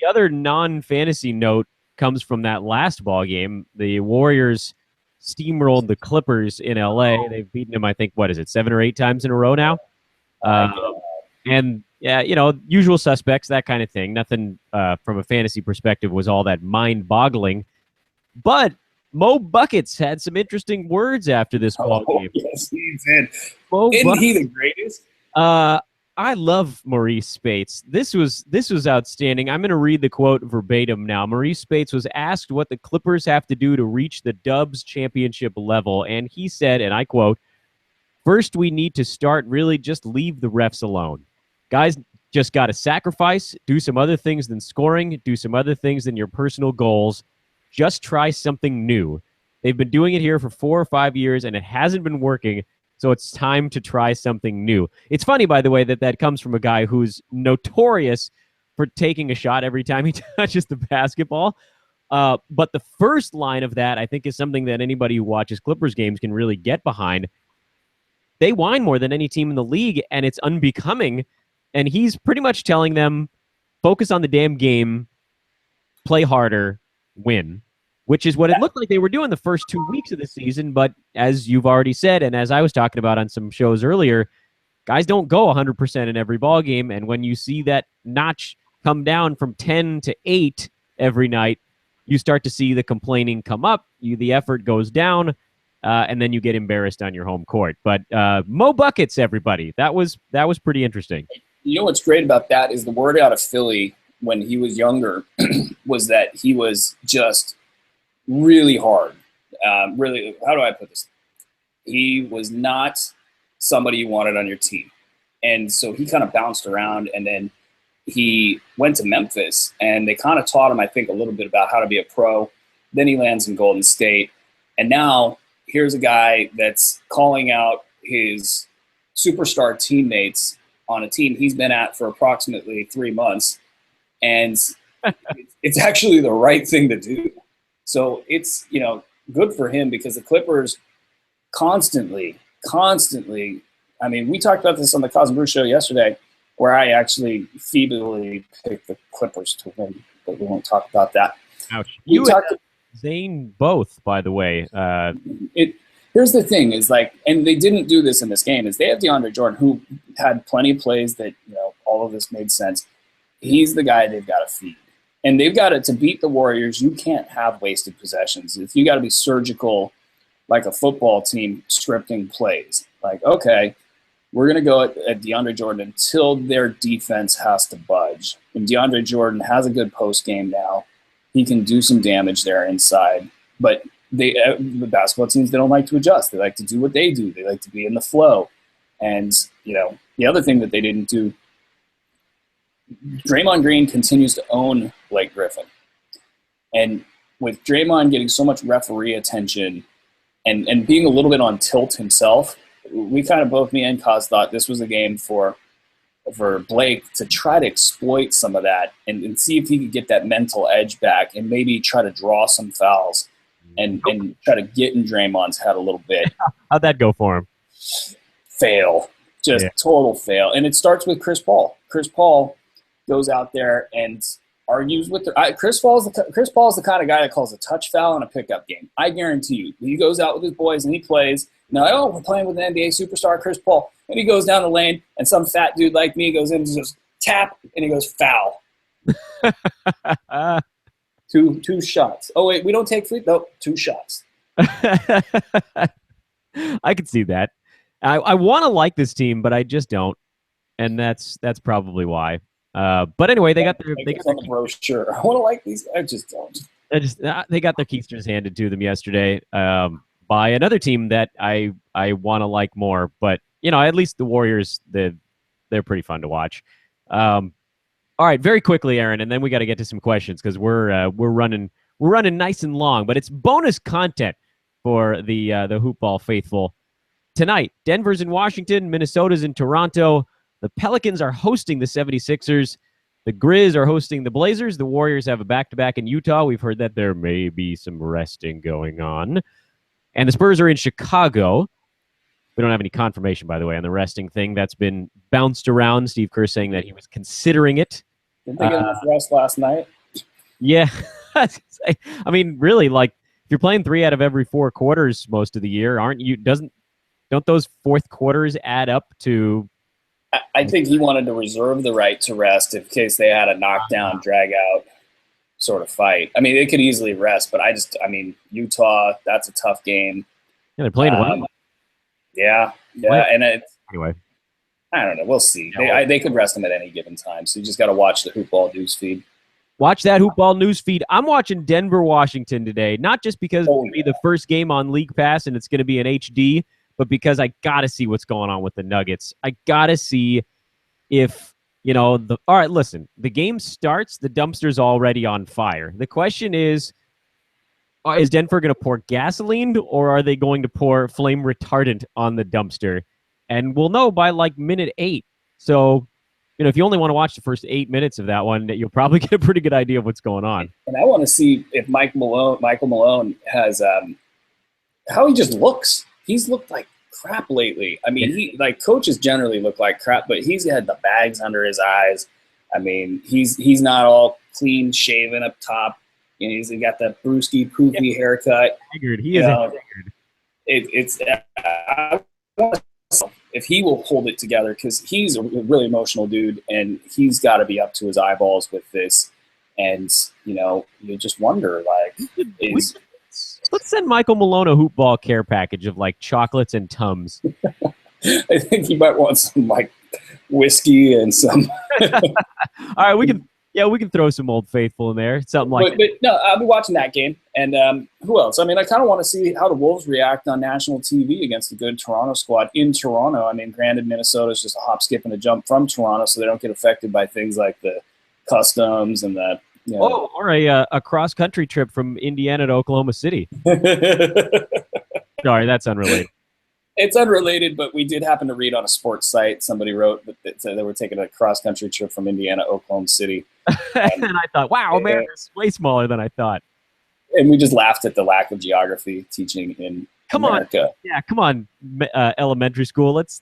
other non-fantasy note comes from that last ball game. The Warriors steamrolled the Clippers in LA. They've beaten them, I think, 7 or 8 times in a row now? And, yeah, usual suspects, that kind of thing. Nothing from a fantasy perspective was all that mind-boggling. But Mo Buckets had some interesting words after this ball game. Yes, he did. Isn't he the greatest? I love Maurice Spates. This was outstanding. I'm going to read the quote verbatim now. Maurice Spates was asked what the Clippers have to do to reach the Dubs championship level, and he said, and I quote, "First, we need to start really just leave the refs alone. Guys just got to sacrifice, do some other things than scoring, do some other things than your personal goals. Just try something new. They've been doing it here for 4 or 5 years, and it hasn't been working, so it's time to try something new." It's funny, by the way, that comes from a guy who's notorious for taking a shot every time he touches the basketball. But the first line of that, I think, is something that anybody who watches Clippers games can really get behind. They whine more than any team in the league, and it's unbecoming. And he's pretty much telling them, focus on the damn game, play harder, win, which is what it looked like they were doing the first 2 weeks of the season. But as you've already said, and as I was talking about on some shows earlier, guys don't go 100% in every ball game. And when you see that notch come down from 10 to 8 every night, you start to see the complaining come up. The effort goes down, and then you get embarrassed on your home court. But Mo Buckets, everybody, that was pretty interesting. You know what's great about that is the word out of Philly when he was younger was that he was just really hard. Really, how do I put this? He was not somebody you wanted on your team. And so he kind of bounced around, and then he went to Memphis, and they kind of taught him, I think, a little bit about how to be a pro. Then he lands in Golden State. And now here's a guy that's calling out his superstar teammates on a team he's been at for approximately 3 months. And it's actually the right thing to do. So it's, good for him because the Clippers constantly, I mean, we talked about this on the Cos and Brew show yesterday where I actually feebly picked the Clippers to win, but we won't talk about that. Ouch. You and Zane both, by the way. Here's the thing is and they didn't do this in this game, is they have DeAndre Jordan who had plenty of plays that, all of this made sense. He's the guy they've got to feed. And they've got to beat the Warriors, you can't have wasted possessions. If you got to be surgical like a football team scripting plays. Like, okay, we're going to go at DeAndre Jordan until their defense has to budge. And DeAndre Jordan has a good post game now. He can do some damage there inside. But the basketball teams, they don't like to adjust. They like to do what they do. They like to be in the flow. And, the other thing that they didn't do, Draymond Green continues to own Blake Griffin. And with Draymond getting so much referee attention and being a little bit on tilt himself, we kind of both, me and Kaz, thought this was a game for Blake to try to exploit some of that and see if he could get that mental edge back and maybe try to draw some fouls and try to get in Draymond's head a little bit. How'd that go for him? Fail. Just total fail. And it starts with Chris Paul. Chris Paul goes out there and argues with Chris Paul's the kind of guy that calls a touch foul in a pickup game. I guarantee you. He goes out with his boys and he plays. Now, we're playing with an NBA superstar, Chris Paul. And he goes down the lane, and some fat dude like me goes in and just tap, and he goes foul. Two shots. Oh, wait, we don't take free? No, 2 shots. I could see that. I want to like this team, but I just don't, and that's probably why. But anyway, they got their on the brochure. I want to like these. I just don't. They got their keisters handed to them yesterday by another team that I want to like more. But at least the Warriors, they're pretty fun to watch. All right, very quickly, Aaron, and then we got to get to some questions because we're running nice and long. But it's bonus content for the hoop ball faithful. Tonight, Denver's in Washington, Minnesota's in Toronto. The Pelicans are hosting the 76ers. The Grizz are hosting the Blazers. The Warriors have a back-to-back in Utah. We've heard that there may be some resting going on. And the Spurs are in Chicago. We don't have any confirmation, by the way, on the resting thing. That's been bounced around. Steve Kerr saying that he was considering it. Didn't they get enough rest last night? Yeah. I mean, really, like, if you're playing 3 out of every 4 quarters most of the year, don't those fourth quarters add up to... I think he wanted to reserve the right to rest in case they had a knockdown, drag-out sort of fight. I mean, they could easily rest, but Utah, that's a tough game. Yeah, they're playing well. Yeah, and anyway, I don't know. We'll see. They could rest them at any given time, so you just got to watch the Hoop Ball news feed. Watch that Hoop Ball news feed. I'm watching Denver, Washington today, not just because it's going to be the first game on League Pass and it's going to be in HD, but because I got to see what's going on with the Nuggets. I got to see if, all right, listen, the game starts, the dumpster's already on fire. The question is Denver going to pour gasoline or are they going to pour flame retardant on the dumpster? And we'll know by like minute 8. So, if you only want to watch the first 8 minutes of that one, you'll probably get a pretty good idea of what's going on. And I want to see if Michael Malone has how he just looks. He's looked like crap lately. I mean, coaches generally look like crap, but he's had the bags under his eyes. I mean, he's not all clean shaven up top. He's got that brewski poofy haircut. He is if he will hold it together, because he's a really emotional dude and he's got to be up to his eyeballs with this. And you just wonder, let's send Michael Malone a hoop ball care package of like chocolates and Tums. I think he might want some like whiskey and some. All right, we can throw some Old Faithful in there, something like. But no, I'll be watching that game. And who else? I mean, I kind of want to see how the Wolves react on national TV against a good Toronto squad in Toronto. I mean, granted, Minnesota's just a hop, skip, and a jump from Toronto, so they don't get affected by things like the customs and the. Or a cross-country trip from Indiana to Oklahoma City. Sorry, that's unrelated. It's unrelated, but we did happen to read on a sports site, somebody wrote that said they were taking a cross-country trip from Indiana to Oklahoma City. And I thought, wow, America's way smaller than I thought. And we just laughed at the lack of geography teaching in America. Come on, elementary school. Let's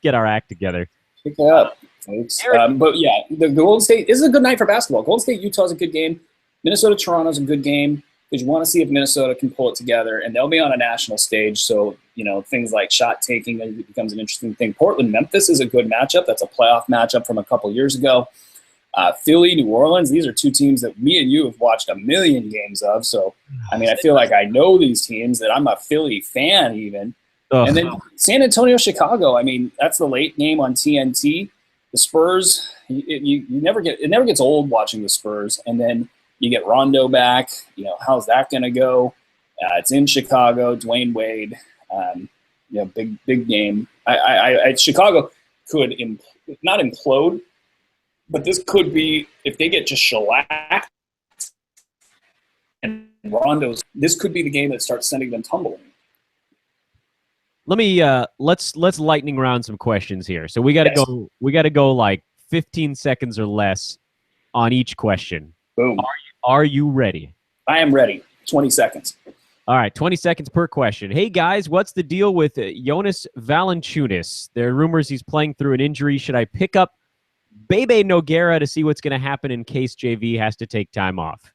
get our act together. Pick it up. But yeah, the Golden State, this is a good night for basketball. Golden State, Utah is a good game. Minnesota, Toronto is a good game because you want to see if Minnesota can pull it together, and they'll be on a national stage. So, things like shot taking becomes an interesting thing. Portland, Memphis is a good matchup. That's a playoff matchup from a couple years ago. Philly, New Orleans, these are two teams that me and you have watched a million games of. So, I mean, I feel like I know these teams, that I'm a Philly fan even. Ugh. And then San Antonio, Chicago. I mean, that's the late game on TNT. The Spurs, it never gets old watching the Spurs, and then you get Rondo back. How's that going to go? It's in Chicago. Dwayne Wade, big game. Chicago could not implode, but this could be, if they get just shellacked and Rondo's. This could be the game that starts sending them tumbling. Let me let's lightning round some questions here. So we got to go like 15 seconds or less on each question. Boom. Are you ready? I am ready. 20 seconds. All right, 20 seconds per question. Hey guys, what's the deal with Jonas Valanciunas? There are rumors he's playing through an injury. Should I pick up Bebe Nogueira to see what's going to happen in case JV has to take time off?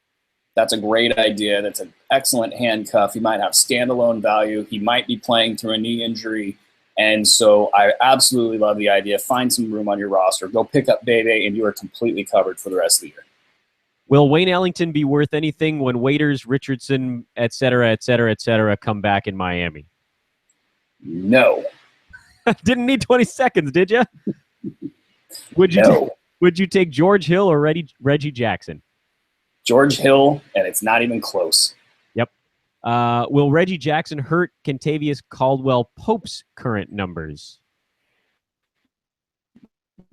That's a great idea. That's an excellent handcuff. He might have standalone value. He might be playing through a knee injury. And so I absolutely love the idea. Find some room on your roster. Go pick up Bebe, and you are completely covered for the rest of the year. Will Wayne Ellington be worth anything when Waiters, Richardson, et cetera, come back in Miami? No. Didn't need 20 seconds, did you? Would you take George Hill or Reggie Jackson? George Hill, and it's not even close. Yep. Will Reggie Jackson hurt Kentavious Caldwell-Pope's current numbers?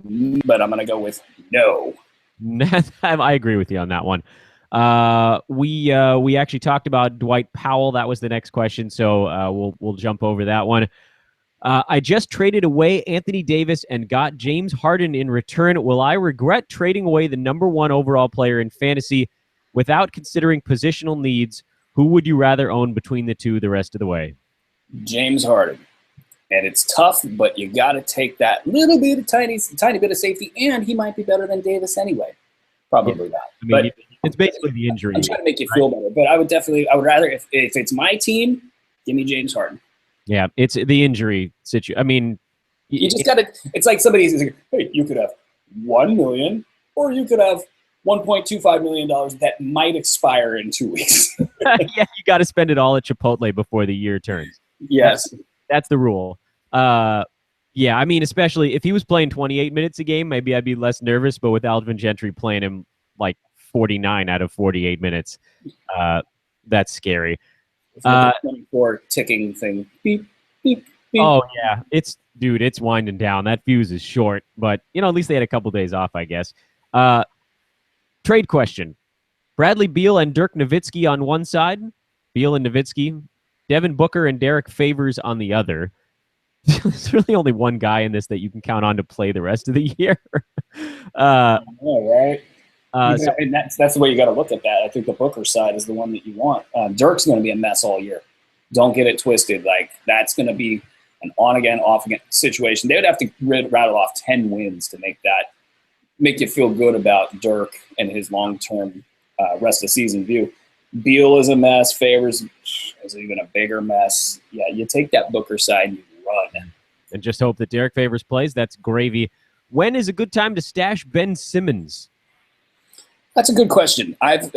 But I'm going to go with no. I agree with you on that one. We actually talked about Dwight Powell. That was the next question, so we'll jump over that one. I just traded away Anthony Davis and got James Harden in return. Will I regret trading away the #1 overall player in fantasy without considering positional needs? Who would you rather own between the two the rest of the way? James Harden. And it's tough, but you got to take that little bit of tiny bit of safety, and he might be better than Davis anyway. Probably not. I mean, but it's basically the injury. I'm trying to make you feel better, but I would rather, if it's my team, give me James Harden. Yeah, it's the injury situation. I mean, you just got to. It's like somebody's like, hey, you could have $1 million, or you could have $1.25 million that might expire in 2 weeks. Yeah, you got to spend it all at Chipotle before the year turns. Yes. That's the rule. Yeah, I mean, especially if he was playing 28 minutes a game, maybe I'd be less nervous. But with Alvin Gentry playing him like 49 out of 48 minutes, that's scary. 24 ticking thing. Beep, beep, beep. Oh, yeah. It's winding down. That fuse is short. But, at least they had a couple days off, I guess. Trade question. Bradley Beal and Dirk Nowitzki on one side. Beal and Nowitzki. Devin Booker and Derek Favors on the other. There's really only one guy in this that you can count on to play the rest of the year. Right. And that's the way you got to look at that. I think the Booker side is the one that you want. Dirk's going to be a mess all year. Don't get it twisted. Like, that's going to be an on-again, off-again situation. They would have to rattle off 10 wins to make you feel good about Dirk and his long-term rest of season view. Beal is a mess. Favors is even a bigger mess. Yeah, you take that Booker side and you run. And just hope that Derek Favors plays. That's gravy. When is a good time to stash Ben Simmons? That's a good question. I've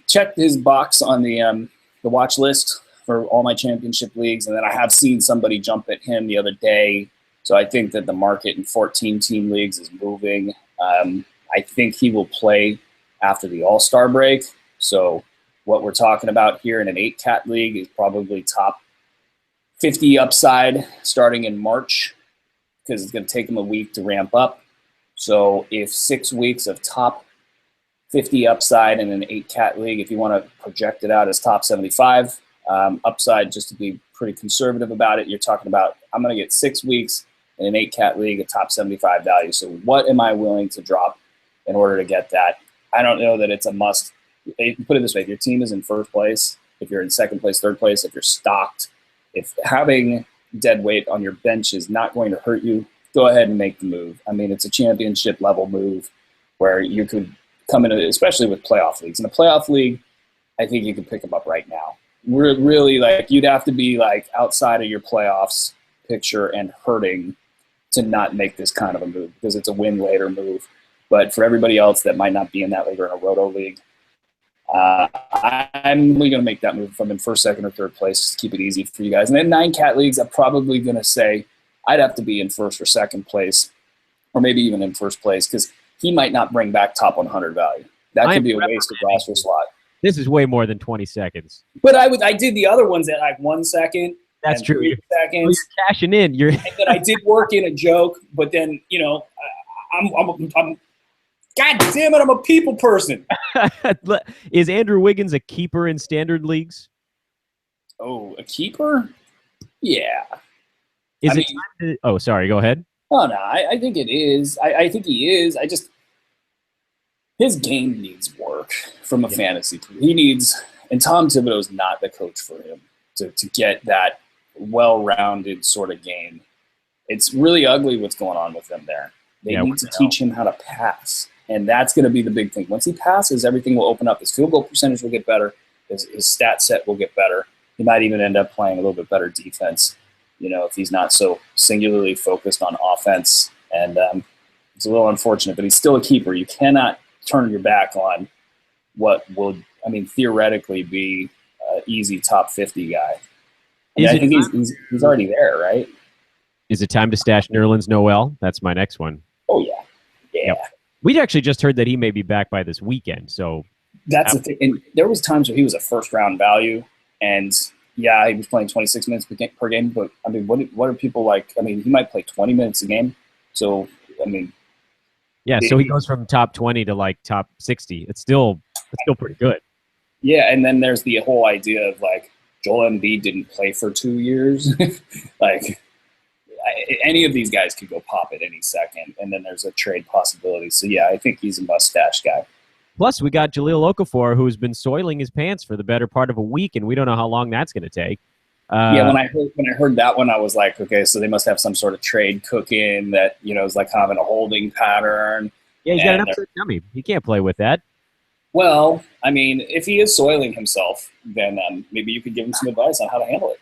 checked his box on the watch list for all my championship leagues, and then I have seen somebody jump at him the other day. So I think that the market in 14-team leagues is moving. I think he will play after the All-Star break. So what we're talking about here in an 8-cat league is probably top 50 upside starting in March, because it's going to take him a week to ramp up. So if 6 weeks of top 50 upside in an 8-cat league, if you want to project it out as top 75 upside, just to be pretty conservative about it, you're talking about, I'm going to get 6 weeks in an 8-cat league at top 75 value. So what am I willing to drop in order to get that? I don't know that it's a must. Put it this way, if your team is in first place, if you're in second place, third place, if you're stocked, if having dead weight on your bench is not going to hurt you, go ahead and make the move. I mean, it's a championship level move where you could come in, especially with playoff leagues. In a playoff league, I think you could pick them up right now. We're really you'd have to be outside of your playoffs picture and hurting to not make this kind of a move, because it's a win later move. But for everybody else that might not be in that league or in a roto league, I'm only going to make that move if I'm in first, second, or third place, just to keep it easy for you guys. And then 9-cat leagues, I'm probably going to say I'd have to be in first or second place, or maybe even in first place, because he might not bring back top 100 value. That could be a waste of roster slot. This is way more than 20 seconds. But I did the other ones at 1 second. That's true. 3 seconds. Well, you're cashing in. And then I did work in a joke, but then I'm God damn it, I'm a people person. Is Andrew Wiggins a keeper in standard leagues? Oh, a keeper? Yeah. Oh, sorry. Go ahead. Oh, no, I think it is. I think he is. His game needs work from a fantasy team. He needs, and Tom Thibodeau's not the coach for him to get that well-rounded sort of game. It's really ugly what's going on with them there. They need to teach him how to pass. And that's going to be the big thing. Once he passes, everything will open up. His field goal percentage will get better. His stat set will get better. He might even end up playing a little bit better defense, if he's not so singularly focused on offense. And it's a little unfortunate, but he's still a keeper. You cannot turn your back on what will, I mean, theoretically be an easy top 50 guy. I think he's already there, right? Is it time to stash Nerlens Noel? That's my next one. Oh, yeah. Yeah. Yep. We actually just heard that he may be back by this weekend. So that's the thing. And there was times where he was a first-round value, and yeah, he was playing 26 minutes per game. But I mean, what are people like? I mean, he might play 20 minutes a game. So I mean, yeah. So he goes from top 20 to like top 60. It's still pretty good. Yeah, and then there's the whole idea of like Joel Embiid didn't play for 2 years. Like any of these guys could go pop at any second, and then there's a trade possibility. So yeah, I think he's a mustache guy. Plus, we got Jahlil Okafor, who's been soiling his pants for the better part of a week, and we don't know how long that's going to take. Yeah, when I heard that one, I was like, okay, so they must have some sort of trade cooking that is like kind of in a holding pattern. Yeah, he's got an upset tummy. He can't play with that. Well, I mean, if he is soiling himself, then maybe you could give him some advice on how to handle it.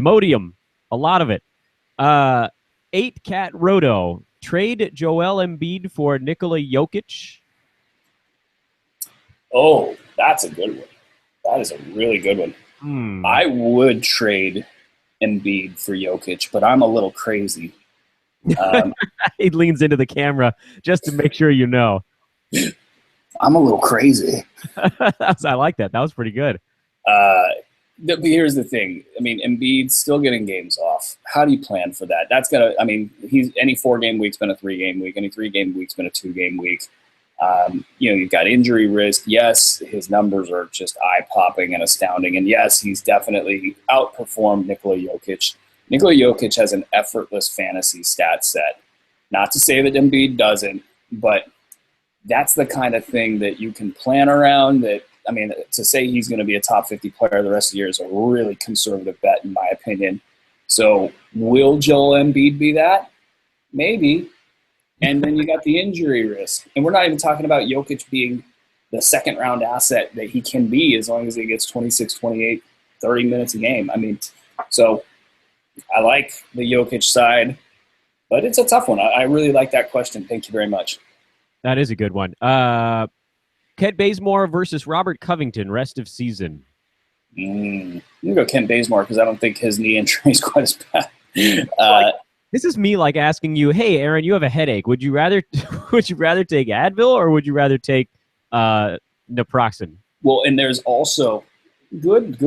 Imodium, a lot of it. 8 Cat Roto, trade Joel Embiid for Nikola Jokic. Oh, that's a good one. That is a really good one. I would trade Embiid for Jokic, but I'm a little crazy. He leans into the camera just to make sure you know. I'm a little crazy. I like that. That was pretty good. But here's the thing. I mean, Embiid's still getting games off. How do you plan for that? That's gonna. I mean, any 4-game week's been a 3-game week. Any 3-game week's been a 2-game week. You've got injury risk. Yes, his numbers are just eye-popping and astounding. And yes, he's definitely outperformed Nikola Jokic. Nikola Jokic has an effortless fantasy stat set. Not to say that Embiid doesn't, but that's the kind of thing that you can plan around. That, I mean, to say he's going to be a top 50 player the rest of the year is a really conservative bet, in my opinion. So will Joel Embiid be that? Maybe. And then you got the injury risk. And we're not even talking about Jokic being the second-round asset that he can be as long as he gets 26, 28, 30 minutes a game. I mean, so I like the Jokic side, but it's a tough one. I really like that question. Thank you very much. That is a good one. Kent Bazemore versus Robert Covington, rest of season. I'm going to go Kent Bazemore because I don't think his knee injury is quite as bad. This is me like asking you, hey, Aaron, you have a headache. Would you rather take Advil or would you rather take naproxen? Well, and there's also good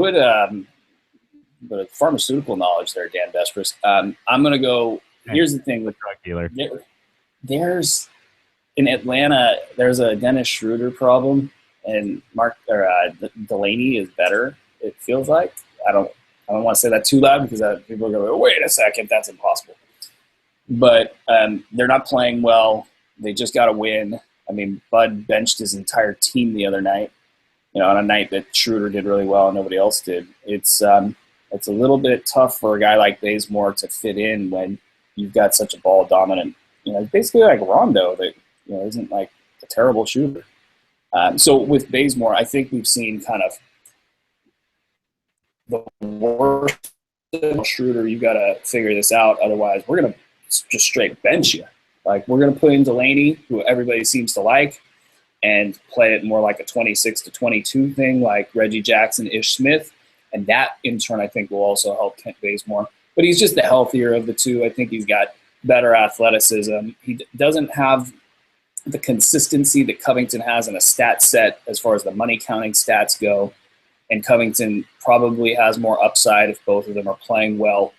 pharmaceutical knowledge there, Dan Vespris. I'm going to go. Here's the thing with drug dealer. There's in Atlanta. There's a Dennis Schroeder problem, and Delaney is better. It feels like I don't want to say that too loud because people are going to go, wait a second, that's impossible. But they're not playing well. They just got to win. I mean, Bud benched his entire team the other night, on a night that Schroeder did really well and nobody else did. It's a little bit tough for a guy like Bazemore to fit in when you've got such a ball dominant, basically like Rondo that, isn't like a terrible shooter. So with Bazemore, I think we've seen kind of the worst. Schroeder, you got to figure this out. Otherwise, we're going to just straight bench you. Like, we're going to put in Delaney, who everybody seems to like, and play it more like a 26 to 22 thing, like Reggie Jackson, Ish Smith. And that, in turn, I think will also help Kent Bazemore. But he's just the healthier of the two. I think he's got better athleticism. He doesn't have the consistency that Covington has in a stat set as far as the money counting stats go. And Covington probably has more upside if both of them are playing well.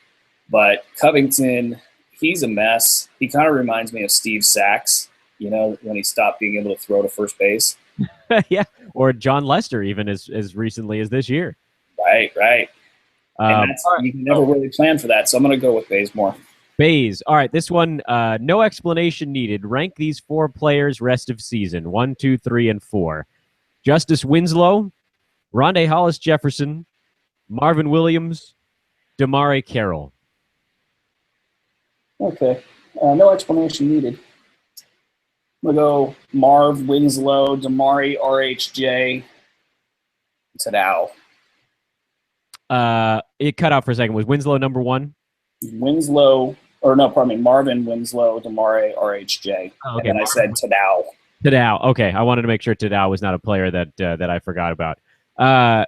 But Covington, he's a mess. He kind of reminds me of Steve Sachs, when he stopped being able to throw to first base. Yeah, or John Lester even as recently as this year. Right. And you can never really plan for that, so I'm going to go with Bazemore. Baze. All right, this one, no explanation needed. Rank these 4 players rest of season, 1, 2, 3, and 4. Justice Winslow, Rondé Hollis Jefferson, Marvin Williams, DeMare Carroll. Okay. No explanation needed. We'll go Marv, Winslow, DeMare, RHJ, Tadao. It cut out for a second. Was Winslow number 1? Marvin, Winslow, DeMare, RHJ. Oh, okay. And then I said Tadao. Tadao. Okay, I wanted to make sure Tadao was not a player that I forgot about. Uh,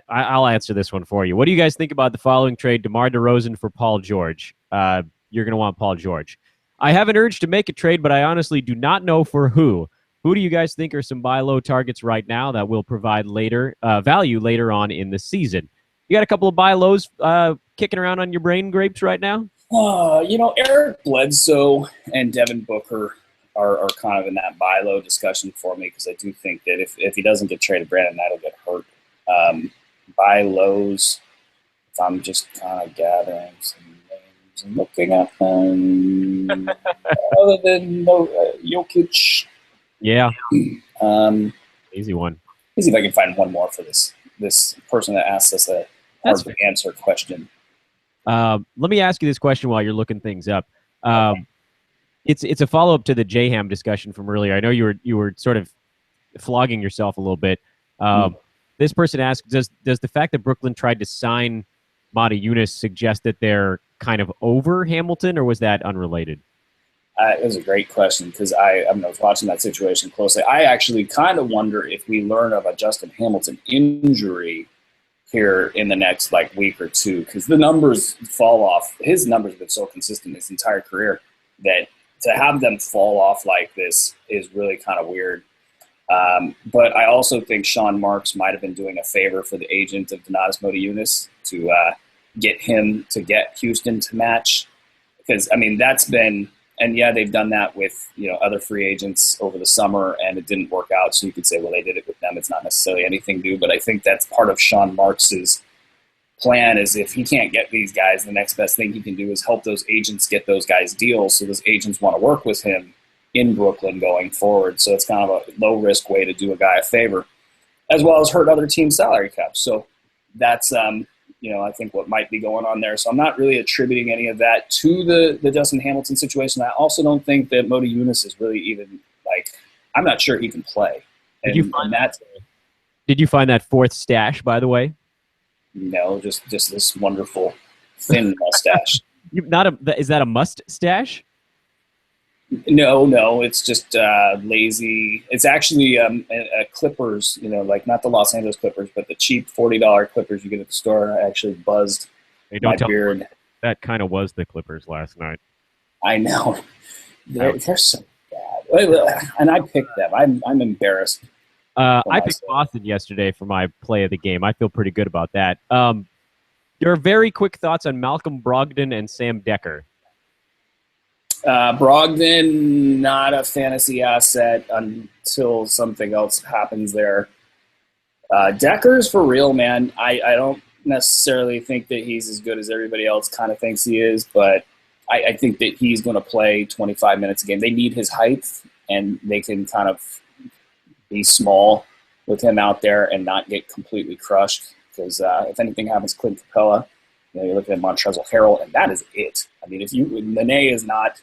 I'll answer this one for you. What do you guys think about the following trade: DeMar DeRozan for Paul George? You're going to want Paul George. I have an urge to make a trade, but I honestly do not know for who. Who do you guys think are some buy low targets right now that will provide later value later on in the season? You got a couple of buy lows kicking around on your brain grapes right now? Eric Bledsoe and Devin Booker are kind of in that buy low discussion for me because I do think that if he doesn't get traded, Brandon Knight will get hurt. Buy lows, if I'm just kind of gathering some names and looking at them, other than Jokic. Yeah. Um, Easy one. Let me see if I can find one more for this person that asked us a hard to answer question. Let me ask you this question while you're looking things up. It's a follow up to the J-Ham discussion from earlier. I know you were sort of flogging yourself a little bit. This person asked, does the fact that Brooklyn tried to sign Mata Yunus suggest that they're kind of over Hamilton, or was that unrelated? It was a great question because I was watching that situation closely. I actually kind of wonder if we learn of a Justin Hamilton injury here in the next week or two, because the numbers fall off. His numbers have been so consistent his entire career that to have them fall off like this is really kind of weird. But I also think Sean Marks might have been doing a favor for the agent of Donatas Motiejunas to get him to get Houston to match, because that's been. And yeah, they've done that with other free agents over the summer, and it didn't work out. So you could say, well, they did it with them. It's not necessarily anything new, but I think that's part of Sean Marks's plan. Is if he can't get these guys, the next best thing he can do is help those agents get those guys deals, so those agents want to work with him in Brooklyn going forward. So it's kind of a low risk way to do a guy a favor, as well as hurt other teams' salary caps. So that's I think what might be going on there. So I'm not really attributing any of that to the Justin Hamilton situation. I also don't think that Motiejunas is really even I'm not sure he can play. Did you find that fourth stash, by the way? No, just this wonderful thin mustache. Is that a must stash? No, it's just lazy. It's actually a Clippers, not the Los Angeles Clippers, but the cheap $40 Clippers you get at the store. I actually buzzed my beard. That kind of was the Clippers last night. I know. They're so bad. And I picked them. I'm embarrassed. I picked Boston yesterday for my play of the game. I feel pretty good about that. Your very quick thoughts on Malcolm Brogdon and Sam Dekker. Brogdon, not a fantasy asset until something else happens there. Decker's for real, man. I don't necessarily think that he's as good as everybody else kind of thinks he is, but I think that he's going to play 25 minutes a game. They need his height, and they can kind of be small with him out there and not get completely crushed, because if anything happens to Clint Capella, you're looking at Montrezl Harrell, and that is it. Nene is not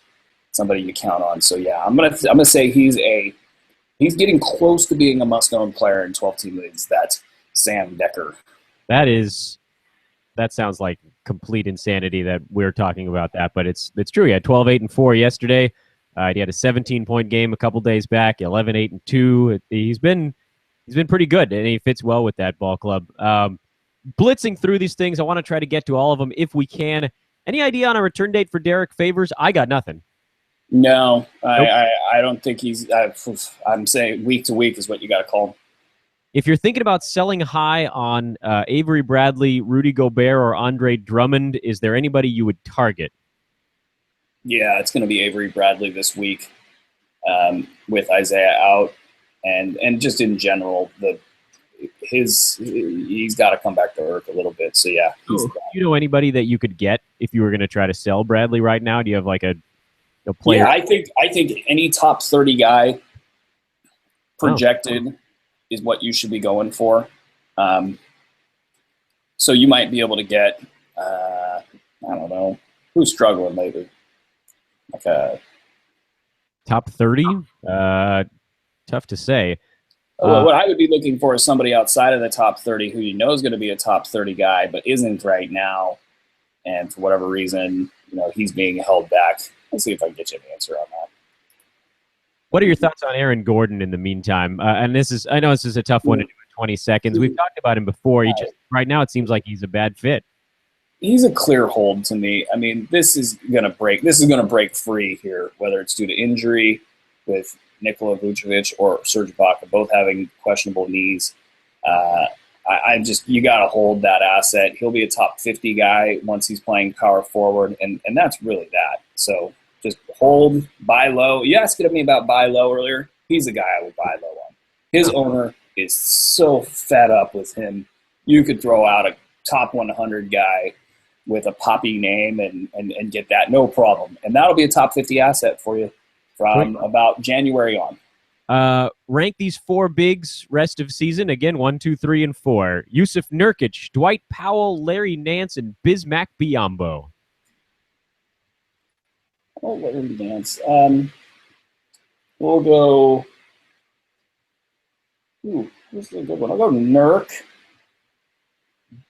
somebody you count on. So yeah, I'm gonna say he's getting close to being a must-own player in 12-team leagues. That's Sam Dekker. That sounds like complete insanity that we're talking about that, but it's true. He had 12, 8, and 4 yesterday. He had a 17-point game a couple days back, 11, 8, and 2. He's been pretty good, and he fits well with that ball club. Blitzing through these things, I want to try to get to all of them if we can. Any idea on a return date for Derek Favors? I got nothing. No, Nope. I don't think he's. I'm saying week to week is what you got to call him. If you're thinking about selling high on Avery Bradley, Rudy Gobert, or Andre Drummond, is there anybody you would target? Yeah, it's going to be Avery Bradley this week, with Isaiah out, and just in general, he's got to come back to earth a little bit. So yeah, Do you know anybody that you could get if you were going to try to sell Bradley right now? Do you have a player? Yeah, I think any top 30 guy projected is what you should be going for. So you might be able to get, I don't know, who's struggling lately? Top 30? Tough to say. What I would be looking for is somebody outside of the top 30 who you know is going to be a top 30 guy, but isn't right now. And for whatever reason, he's being held back. Let's see if I can get you an answer on that. What are your thoughts on Aaron Gordon in the meantime? And I know this is a tough one to do in 20 seconds. We've talked about him before. Right now, it seems like he's a bad fit. He's a clear hold to me. I mean, this is going to break free here, whether it's due to injury with Nikola Vucevic or Serge Ibaka, both having questionable knees. You got to hold that asset. He'll be a top 50 guy once he's playing power forward, and that's really that. So just hold, buy low. You asked me about buy low earlier. He's a guy I would buy low on. His owner is so fed up with him. You could throw out a top 100 guy with a poppy name and get that, no problem. And that'll be a top 50 asset for you from about January on. Rank these 4 bigs rest of season. Again, 1, 2, 3, and 4. Yusuf Nurkic, Dwight Powell, Larry Nance, and Bismack Biyombo. Oh, Larry Nance. We'll go. Ooh, this is a good one. I'll go Nurk,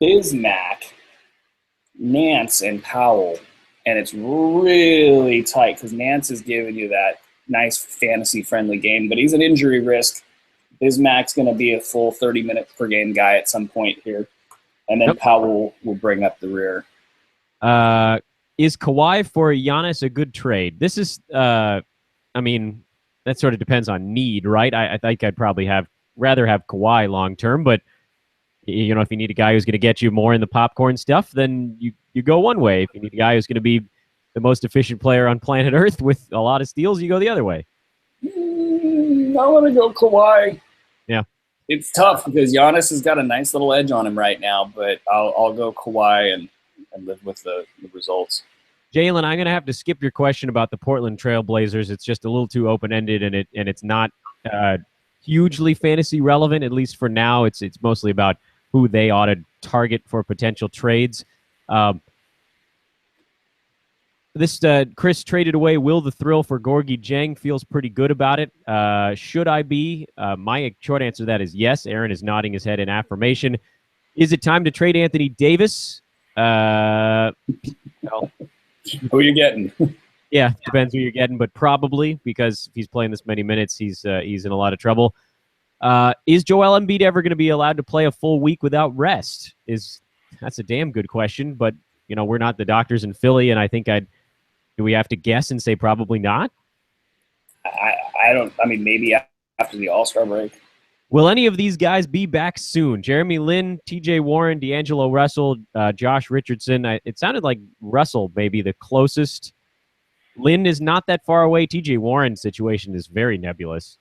Bismack, Nance, and Powell. And it's really tight because Nance is giving you that nice fantasy-friendly game, but he's an injury risk. Bismack's going to be a full 30-minute per game guy at some point here. And then Powell will bring up the rear. Is Kawhi for Giannis a good trade? This is, I mean, that sort of depends on need, right? I think I'd probably rather have Kawhi long term, but you know, if you need a guy who's going to get you more in the popcorn stuff, then you go one way. If you need a guy who's going to be the most efficient player on planet Earth with a lot of steals, you go the other way. I want to go Kawhi. Yeah, it's tough because Giannis has got a nice little edge on him right now, but I'll go Kawhi and live with the results. Jalen, I'm going to have to skip your question about the Portland Trail Blazers. It's just a little too open-ended, and it's not hugely fantasy relevant, at least for now. It's mostly about who they ought to target for potential trades. Chris traded away Will the Thrill for Gorgie Jang. Feels pretty good about it. Should I be? My short answer to that is yes. Aaron is nodding his head in affirmation. Is it time to trade Anthony Davis? Well, who are you getting? Yeah, depends who you're getting, but probably because if he's playing this many minutes, he's in a lot of trouble. Is Joel Embiid ever going to be allowed to play a full week without rest? That's a damn good question, but you know, we're not the doctors in Philly, and I think do we have to guess and say probably not? I don't. I mean, maybe after the All-Star break. Will any of these guys be back soon? Jeremy Lin, T.J. Warren, D'Angelo Russell, Josh Richardson. It sounded like Russell may be the closest. Lin is not that far away. T.J. Warren's situation is very nebulous.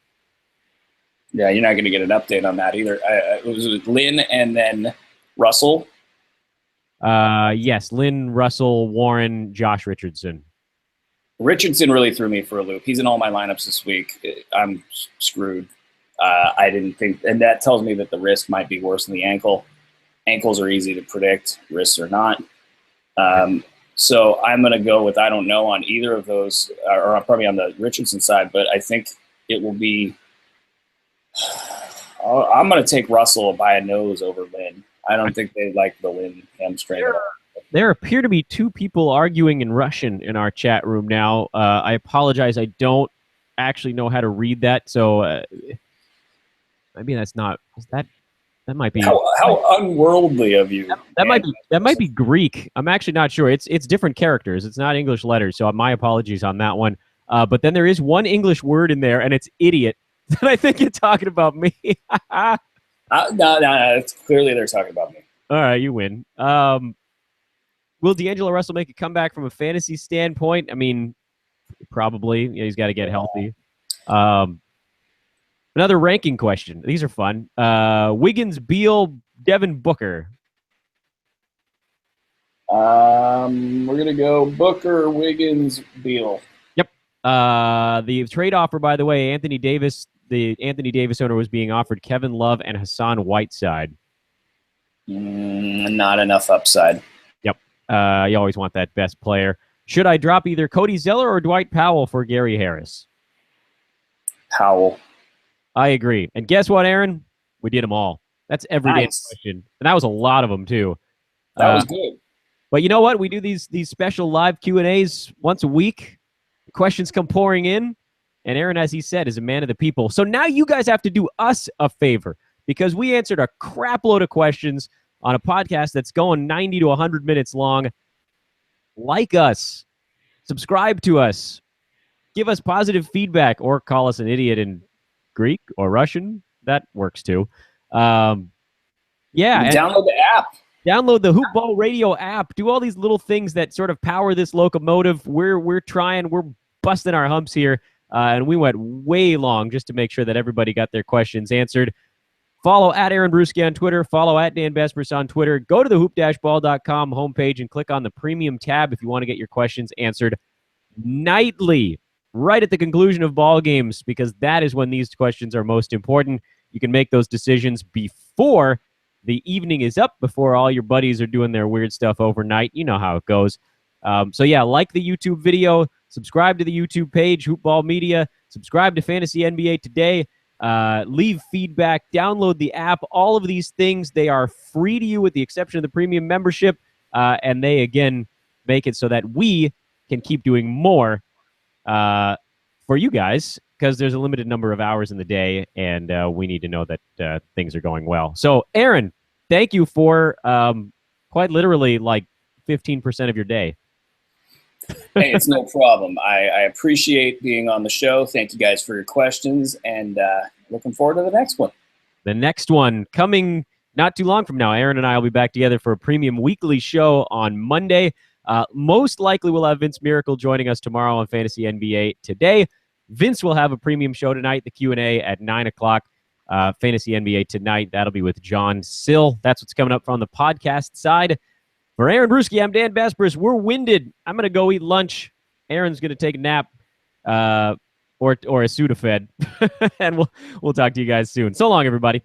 Yeah, you're not going to get an update on that either. It was Lin and then Russell. Yes, Lin, Russell, Warren, Josh Richardson. Richardson really threw me for a loop. He's in all my lineups this week. I'm screwed. I didn't think, and that tells me that the wrist might be worse than the ankle. Ankles are easy to predict, wrists are not. So I'm going to go with I don't know on either of those, or probably on the Richardson side, but I think it will be I'm going to take Russell by a nose over Lin. I don't think they like the Lin hamstring at all. There appear to be 2 people arguing in Russian in our chat room now. I apologize. I don't actually know how to read that, so maybe that's not that. That might be how unworldly of you. That might be Greek. I'm actually not sure. It's different characters. It's not English letters. So my apologies on that one. But then there is one English word in there, and it's idiot. And I think you're talking about me. No. It's clearly they're talking about me. All right, you win. Will D'Angelo Russell make a comeback from a fantasy standpoint? I mean, probably. Yeah, he's got to get healthy. Another ranking question. These are fun. Wiggins, Beal, Devin Booker. We're gonna go Booker, Wiggins, Beal. Yep. The trade offer, by the way, Anthony Davis. The Anthony Davis owner was being offered Kevin Love and Hassan Whiteside. Not enough upside. Yep. You always want that best player. Should I drop either Cody Zeller or Dwight Powell for Gary Harris? Powell. I agree. And guess what, Aaron? We did them all. That's every day question. And that was a lot of them, too. That was good. But you know what? We do these special live Q&As once a week. Questions come pouring in. And Aaron, as he said, is a man of the people. So now you guys have to do us a favor because we answered a crap load of questions on a podcast that's going 90 to 100 minutes long. Like us, subscribe to us, give us positive feedback, or call us an idiot in Greek or Russian. That works too. Yeah. Download the app. Download the Hoopball Radio app. Do all these little things that sort of power this locomotive. We're trying. We're busting our humps here. And we went way long just to make sure that everybody got their questions answered. Follow at Aaron Bruski on Twitter. Follow at Dan Besbris on Twitter. Go to the hoop-ball.com homepage and click on the premium tab if you want to get your questions answered nightly, right at the conclusion of ball games, because that is when these questions are most important. You can make those decisions before the evening is up, before all your buddies are doing their weird stuff overnight. You know how it goes. So yeah, like the YouTube video, subscribe to the YouTube page, Hoopball Media, subscribe to Fantasy NBA Today, leave feedback, download the app. All of these things, they are free to you with the exception of the premium membership, and they, again, make it so that we can keep doing more for you guys because there's a limited number of hours in the day, and we need to know that things are going well. So, Aaron, thank you for quite literally like 15% of your day. Hey, it's no problem. I appreciate being on the show. Thank you guys for your questions, and looking forward to the next one. The next one coming not too long from now. Aaron and I will be back together for a premium weekly show on Monday. Most likely we'll have Vince Miracle joining us tomorrow on Fantasy NBA Today. Vince will have a premium show tonight, the Q&A at 9 o'clock. Fantasy NBA Tonight, that'll be with John Sill. That's what's coming up from the podcast side. For Aaron Bruski, I'm Dan Besbris. We're winded. I'm going to go eat lunch. Aaron's going to take a nap or a Sudafed. And we'll talk to you guys soon. So long, everybody.